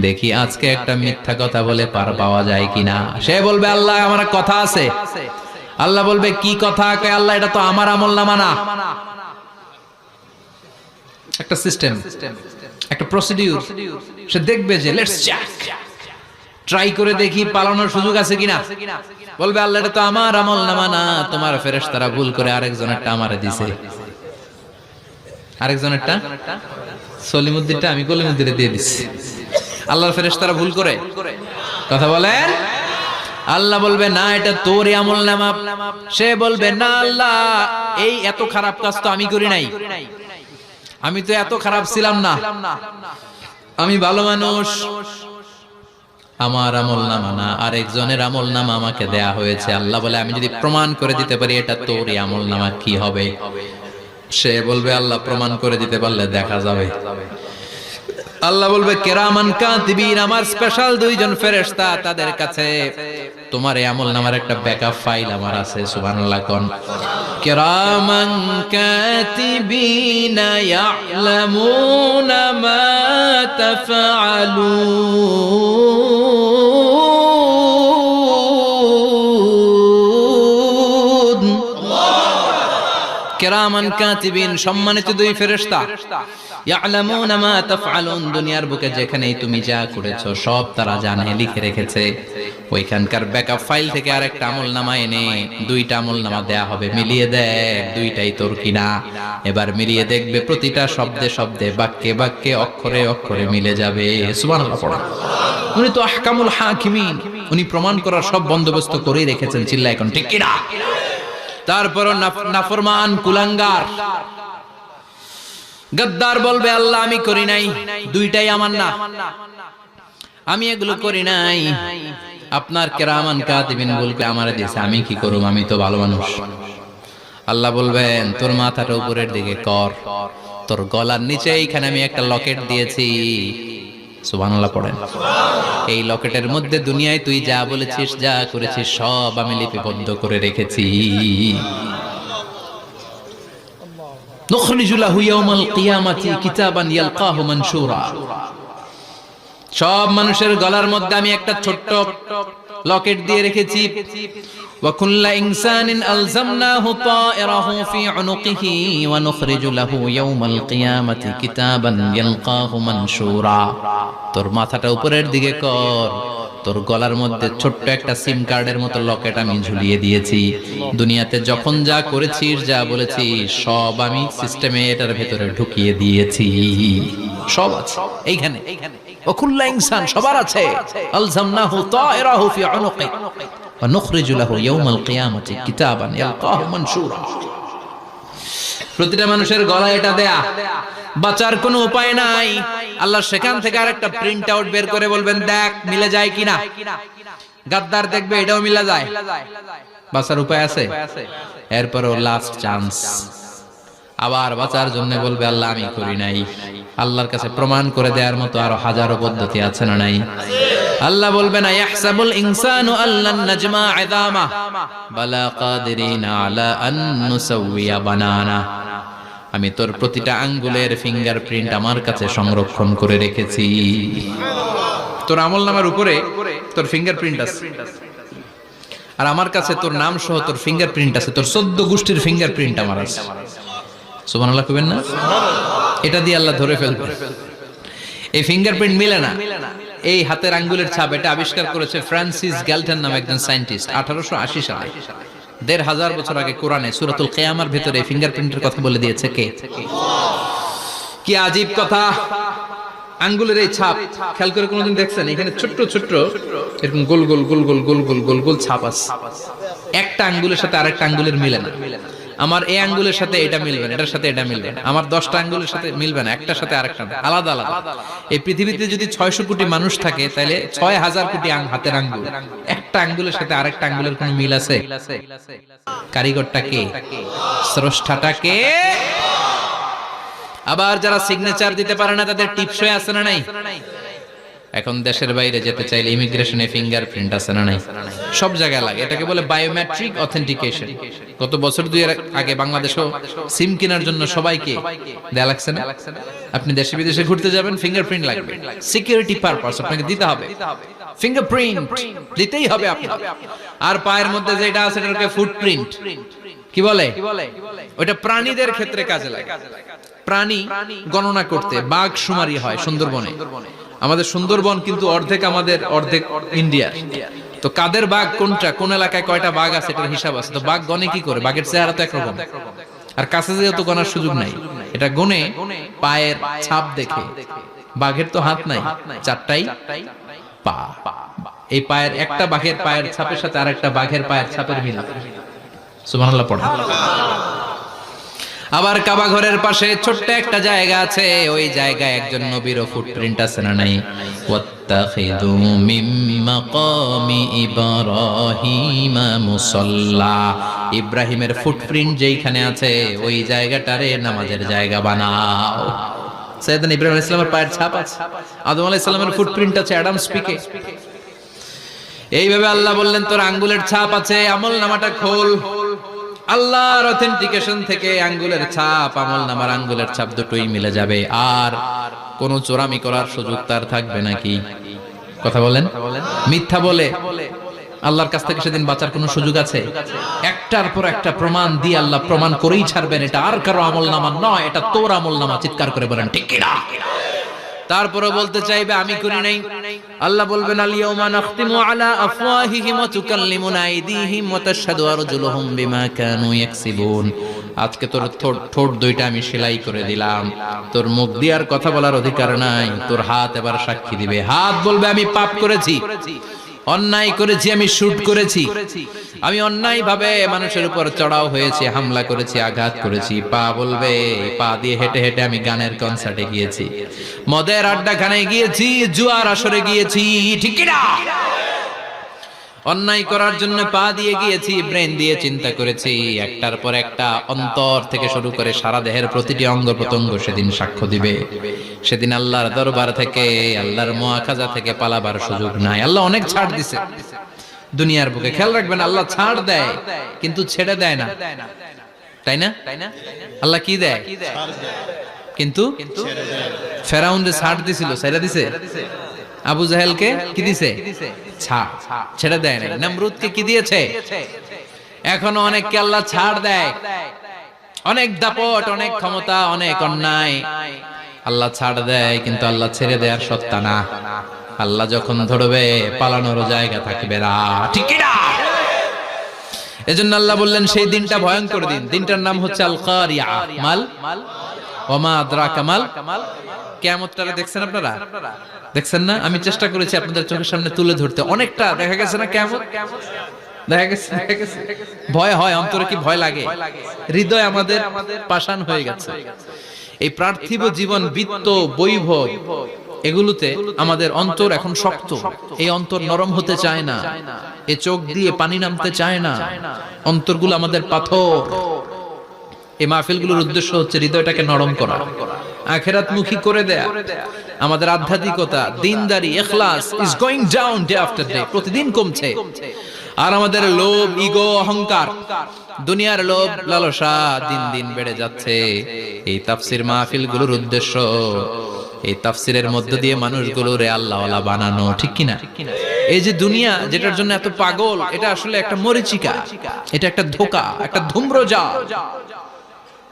দেখি আজকে একটা মিথ্যা কথা বলে পার পাওয়া যায় কিনা। সে বলবে আল্লাহ আমার কথা আছে। আল্লাহ বলবে কি কথা? আল্লাহ এটা তো আমার আমলনামা না। একটা সিস্টেম, একটা প্রসিডিউর। সে দেখবে যে লেটস চেক, ট্রাই করে দেখি পালানোর সুযোগ আছে কিনা। বলবে আল্লাহ এটা তো আমার আমলনামা না, তোমার ফেরেশতারা ভুল করে আরেকজনেরটা আমারে দিছে। আরেকজনেরটা সলিমুদ্দিনটা আমি কলিমুদ্দিনে দিয়ে দিচ্ছি। আল্লাহর ফেরেশতারা ভুল করে কথা বলেন। আল্লাহ বলবে না এটা তোরই আমলনামা। সে বলবে না আল্লাহ এই এত খারাপ কাজ তো আমি করি নাই। আমি তো এত খারাপ ছিলাম না, আমি ভালো মানুষ। আমার আমলনামা না, আরেকজনের আমলনামা আমাকে দেয়া হয়েছে। আল্লাহ বলে আমি যদি প্রমাণ করে দিতে পারি এটা তোরই আমলনামা, কি হবে? সে বলবে আল্লাহ প্রমাণ করে দিতে পারলে দেখা যাবে। আল্লাহ বলবে কিরামান কাতিবিন, আমার স্পেশাল দুইজন ফেরেশতা, তাদের কাছে তোমার এই আমলনামার একটা ব্যাকআপ ফাইল আমার আছে। সুবহানাল্লাহ কোন। কিরামান কাতিবিন ইয়ালামুনা মা তাফআলুন। কিরামান কাতিবিন, সম্মানিত দুই ফেরেশতা, ইয়ালামুনা মা তাফআলুন, দুনিয়ার বুকে যেখানেই তুমি যা করেছো সব তারা জানে, লিখে রেখেছে। ওইখানকার ব্যাকআপ ফাইল থেকে আরেকটা আমলনামা এনে দুইটা আমলনামা দেয়া হবে, মিলিয়ে দেখ দুইটাই তোর কিনা। এবার মিলিয়ে দেখবে প্রতিটা শব্দে শব্দে, বাক্যে বাক্যে, অক্ষরে অক্ষরে মিলে যাবে। সুবহানাল্লাহ পড়া। উনি তো আহকামুল হাকিমিন, উনি প্রমাণ করার সব বন্দোবস্ত করেই রেখেছেন। চিল্লায় এখন ঠিক কিনা? তারপরও নাফরমান কুলাঙ্গার গদ্দার বলবে আল্লাহ আমি করি নাই, দুইটাই আমার না, আমি এগুলো করি নাই। আপনার কিরামান কাতিবিন বলবে আমারে দিয়েছে, আমি কি করব, আমি তো ভালো মানুষ। আল্লাহ বলবেন তোর মাথাটা উপরের দিকে কর, তোর গলার নিচে এইখানে আমি একটা লকেট দিয়েছি। সুবহানাল্লাহ পড়েন। এই লকেটের মধ্যে দুনিয়ায় তুই যা বলেছিস, যা করেছিস সব আমি লিপিবদ্ধ করে রেখেছি। নুখরিজু লাহু ইয়াওমাল কিয়ামাতি কিতাবান ইয়ালকাহু মানশুরা। সব মানুষের গলার মধ্যে আমি একটা ছোট্ট লকেট দিয়ে রেখেছি। ওয়া কুল্লা ইনসানিন আলজামনাহু তায়রাহু ফি উনুকিহি ওয়া নুখরিজু লাহু ইয়াওমাল কিয়ামাতি কিতাবান ইয়ালকাহু মানশুরা। তোর মাথাটা উপরের দিকে কর, তোর গলার মধ্যে ছোট্ট একটা সিম কার্ডের মতো লকেট আমি ঝুলিয়ে দিয়েছি। দুনিয়াতে যখন যা করেছিস, যা বলেছিস সব আমি সিস্টেমে এটার ভেতরে ঢুকিয়ে দিয়েছি। সব আছে এইখানে। ওয়া কুল্লা ইনসান, সবার আছে। আলজামনাহু তায়রাহু ফি উনুকি ওয়া নুখরিজু লাহু ইয়াওমাল কিয়ামাতি কিতাবান ইয়ালকাহু মানশুরা। প্রতিটা মানুষের গলায় এটা দেয়া, বাঁচার কোনো উপায় নাই। আল্লাহ সেখান থেকে আরেকটা প্রিন্ট আউট বের করে বলবেন দেখ মিলে যায় কিনা। গাদ্দার দেখবে এটাও মিলে যায়, বাঁচার উপায় আছে। এরপরও লাস্ট চান্স, আবার বাঁচার জন্য বলবে আল্লাহ আমি করি নাই। আল্লাহর কাছে প্রমাণ করে দেওয়ার মতো আরো হাজারো পদ্ধতি আছে না নাই? আল্লাহ বলবেন ইয়াহসাবুল ইনসানু আল্লান নাজমা ইযামা বালা কাদিরিনা আলা আন নুসাউইয়া বানানা। আমি তোর প্রতিটা আঙ্গুলের ফিঙ্গারপ্রিন্ট আমার কাছে সংরক্ষণ করে রেখেছি। তোর আমলনামার উপরে তোর ফিঙ্গারপ্রিন্ট আছে, আর আমার কাছে তোর নাম সহ তোর ফিঙ্গারপ্রিন্ট আছে। তোর 14 গোষ্ঠীর ফিঙ্গারপ্রিন্ট আমার আছে। সুবহানাল্লাহ কইবেন না? এটা দিয়ে আল্লাহ ধরে ফেলবে। এই ফিঙ্গারপ্রিন্ট মিলে না, এই হাতের আঙ্গুলের ছাপ, এটা আবিষ্কার করেছে ফ্রান্সিস গ্যালটন নামে একজন সায়েন্টিস্ট 1880 সালে। 1500 বছর আগে কোরআনে সূরাতুল কিয়ামার ভিতরে ফিঙ্গারপ্রিন্টের কথা বলে দিয়েছে কে? কি আজীব কথা! আঙ্গুলের এই ছাপ খেয়াল করে কোনোদিন দেখছেন? এখানে ছোট্ট ছোট্ট এরকম গোল গোল গোল গোল গোল গোল গোল গোল ছাপ আছে। একটা আঙ্গুলের সাথে আরেকটা আঙ্গুলের মিলে না। আমার এই আঙ্গুলের সাথে এটা মিলবে না, এটার সাথে এটা মিলবে না। আমার 10টা আঙ্গুলের সাথে মিলবে না, একটার সাথে আরেকটা আলাদা আলাদা। এই পৃথিবীতে যদি 600 কোটি মানুষ থাকে তাহলে 6000 কোটি হাতের আঙ্গুল, একটা আঙ্গুলের সাথে আরেকটা আঙ্গুলের কোনো মিল আছে? কারিগরটা কে? স্রষ্টাটা কে? আবার যারা সিগনেচার দিতে পারে না তাদের টিপসই আছে না নাই? এখন দেশের বাইরে যেতে চাইলে ইমিগ্রেশনে ফিঙ্গারপ্রিন্ট আছে না নাই? সব জায়গায় লাগে। এটাকে বলে বায়োমেট্রিক অথেন্টিকেশন। গত বছর দুয়ের আগে বাংলাদেশও সিম কেনার জন্য সবাইকে দেয়া লাগছে না? আপনি দেশে বিদেশে ঘুরতে যাবেন, ফিঙ্গারপ্রিন্ট লাগবে। সিকিউরিটি পারপাস আপনাকে দিতে হবে, ফিঙ্গারপ্রিন্ট দিতেই হবে আপনাকে। আর পায়ের মধ্যে যেটা আছে এটাকে ফুটপ্রিন্ট কি বলে? ওটা প্রাণীদের ক্ষেত্রে কাজে লাগে। প্রাণী গণনা করতে বাঘ শুমারি হয় সুন্দরবনে। আমাদের সুন্দরবন কিন্তু অর্ধেক আমাদের, অর্ধেক ইন্ডিয়ার। তো কাদের বাঘ কোনটা, কোন এলাকায় কয়টা বাঘ আছে এটার হিসাব আছে। তো বাঘ গনে কি করে? বাঘের চেহারা তো একরকম, আর কাছে যেহেতু গনার সুযোগ নাই, এটা গনে পায়ের ছাপ দেখে। বাঘের তো হাত নাই, 4টাই পা। এই পায়ের একটা বাঘের পায়ের ছাপের সাথে আরেকটা বাঘের পায়ের ছাপের মিল। সুবহানাল্লাহ পড়া। আবার কাবা ঘরের পাশে ছোট্ট একটা জায়গা আছে, ওই জায়গায় একজন নবীরও ফুটপ্রিন্ট আছে না নাই? ওয়াত্তাখিযু মিন মাকামি ইব্রাহিমা মুসাল্লা, ইব্রাহিমের ফুটপ্রিন্ট যেইখানে আছে ওই জায়গাটারে নামাজের জায়গা বানাও। সাইয়েদনা ইব্রাহিম আলাইহিস সালামের পায়ের ছাপ আছে, আদম আলাইহিস সালামের ফুটপ্রিন্ট আছে অ্যাডামস পিকে। এইভাবে আল্লাহ বললেন তোর আঙ্গুলের ছাপ আছে, আমল নামাটা খোল। আল্লাহর অথেন্টিকেশন থেকে আঙ্গুলের ছাপ, আমল নামার আঙ্গুলের ছাপ দুটোই মিলে যাবে, আর কোন চোরামি করার সুযোগ তার থাকবে নাকি? কথা বলেন, মিথ্যা বলে আল্লাহর কাছ থেকে সেদিন বাঁচার কোনো সুযোগ আছে? একটার পর একটা প্রমাণ দিয়ে আল্লাহ প্রমাণ করেই ছাড়বেন, এটা আর কারো আমল নামা নয়, এটা তোর আমল নামা। চিৎকার করে বলেন ঠিক কিনা? তারপরে বলতে চাইবে আমি করি নাই, আল্লাহ বলবেন আল ইয়াউমা নাখতিমু আলা আফওয়াহিহিম ওয়া তুকাল্লিমুনা আইদিহিম ওয়া তাশহাদু আরজুলুহুম বিমা কানু ইয়াকসিবুন। আজকে তোর ঠোঁট দুইটা আমি সেলাই করে দিলাম, তোর মুখ দিয়ে আর কথা বলার অধিকার নাই, তোর হাত এবার সাক্ষী দিবে। হাত বলবে আমি পাপ করেছি, অন্যায় করেছি, আমি শুট করেছি, আমি অন্যায় ভাবে মানুষের উপর চড়াও হয়েছি, হামলা করেছি, আঘাত করেছি। পা বলবে, পা দিয়ে হেঁটে হেঁটে আমি গানের কনসার্টে গিয়েছি, মদের আড্ডাখানায় গিয়েছি, জুয়ার আসরে গিয়েছি, ঠিক কি না? অন্যায় করার জন্য পা দিয়ে গিয়েছি, ব্রেন দিয়ে চিন্তা করেছি। একটার পর একটা অন্তর থেকে শুরু করে সারা দেহের প্রতিটি অঙ্গ প্রত্যঙ্গ সেদিন সাক্ষ্য দিবে। সেদিন আল্লাহর দরবার থেকে, আল্লাহর মুআখাজা থেকে পালাবার সুযোগ নাই। আল্লাহ অনেক ছাড় দিছে দুনিয়ার বুকে, খেয়াল রাখবেন আল্লাহ ছাড় দেয় কিন্তু ছেড়ে দেয় না, তাই না? আল্লাহ কি দেয় কিন্তু ফেরাউনরে ছাড় দিছিল, ছেড়ে দিছে। আবু জাহেলকে কি দিছে? ছাড়, ছেড়ে দেয় না। নমরুদকে কি দিয়েছে? এখনো অনেককে আল্লাহ ছাড় দেয়। অনেক দাপট, অনেক ক্ষমতা, অনেক অন্যায় আল্লাহ ছাড় দেয়, কিন্তু আল্লাহ ছেড়ে দেওয়ার সত্তা না। আল্লাহ যখন ধরবে পালানোর জায়গা থাকবে না, ঠিক কি না? এজন্য আল্লাহ বললেন সেই দিনটা ভয়ঙ্কর দিন। দিনটার নাম হচ্ছে আল কারিয়া। মাল ওমা আদরাকা মাল। কিয়ামতটা দেখছেন আপনারা? দেখছেন না? আমি চেষ্টা করেছি আপনাদের চোখের সামনে তুলে ধরতে। অনেকটা দেখা গেছে না কিয়ামত? দেখা গেছে। ভয় হয়, অন্তরে কি ভয় লাগে? হৃদয় আমাদের পাষাণ হয়ে গেছে। এই পার্থিব জীবন, বিত্ত, বৈভব, এগুলোতে আমাদের অন্তর এখন শক্ত। এই অন্তর নরম হতে চায় না, এ চোখ দিয়ে পানি নামতে চায় না, অন্তরগুলো আমাদের পাথর। এই মাহফিলগুলোর উদ্দেশ্য হচ্ছে হৃদয়টাকে নরম করা, আখিরাতমুখী করে দেয়া। আমাদের আধ্যাত্মিকতা, দিনদারি, ইখলাস is going down day after day, প্রতিদিন কমছে। আর আমাদের লোভ, ইগো, অহংকার, দুনিয়ার লোভ, লালসা দিন দিন বেড়ে যাচ্ছে। এই তাফসীর মাহফিলগুলোর উদ্দেশ্য এই তাফসীরের মধ্য দিয়ে মানুষগুলোরে আল্লাহওয়ালা বানানো, ঠিক কিনা? এই যে দুনিয়া যেটার জন্য এত পাগল, এটা আসলে একটা মরিচিকা, এটা একটা ধোঁকা, একটা ধূম্রজাল।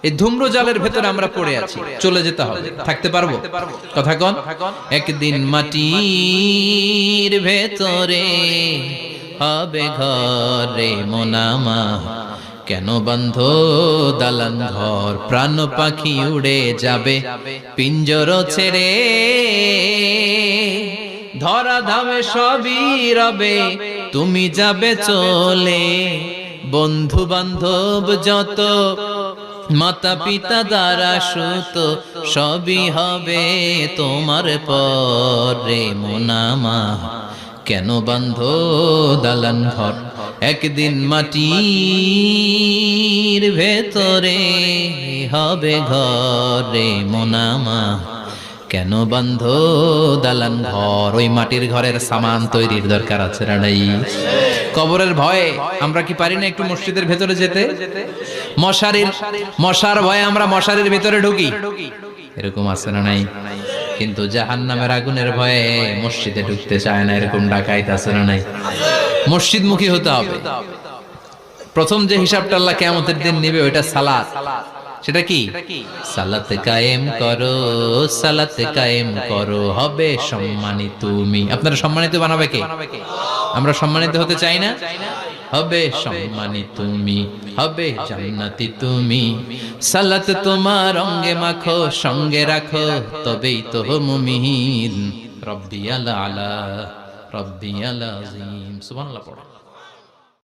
এই ধূম্রজালের ভেতরে আমরা পড়ে আছি, চলে যেতে হবে। থাকতে পারবো? কথা কন। একদিন মাটির ভেতরে হবে ঘরে মোনামা, কেন বন্ধ দালান ঘর, প্রাণ পাখি উড়ে যাবে পিঞ্জর ছেড়ে, ধরা ধামে সবই রবে তুমি যাবে চলে, বন্ধু বান্ধব যত, মাতা পিতা দ্বারা সুত, সবই হবে তোমার পরে মোনামা, কেন বন্ধ দালান ঘর, একদিন মাটির ভেতরে হবে ঘরে মোনামা, কেন বন্ধ দালান ঘর। ওই মাটির ঘরের সামান তৈরির দরকার আছে না নাই? কবরের ভয়ে আমরা কি পারি না একটু মসজিদের ভেতরে যেতে? মশার ভয়ে আমরা মশারির ভেতরে ঢুকি, এরকম আছে না নাই? কিন্তু জাহান্নামের আগুনের ভয়ে মসজিদে ঢুকতে চায় না, এরকম ডাকাইত আছে না নাই? মসজিদমুখী হতে হবে। প্রথম যে হিসাবটা আল্লাহ কিয়ামতের দিন নেবে ওইটা সালাত। সেটা কি? সালাত কায়েম করো, সালাত কায়েম করো, হবে সম্মানিত তুমি। আপনারা সম্মানিত বানাবে কে? আমরা সম্মানিত হতে চাই না? হবে সম্মানিত তুমি, হবে জান্নাতি তুমি, সালাত তোমার অঙ্গে মাখো, সঙ্গে রাখো, তবেই তো মুমিন। রব্বিয়াল আলা, রব্বিয়াল আযীম। সুবহানাল্লাহ পড়ো।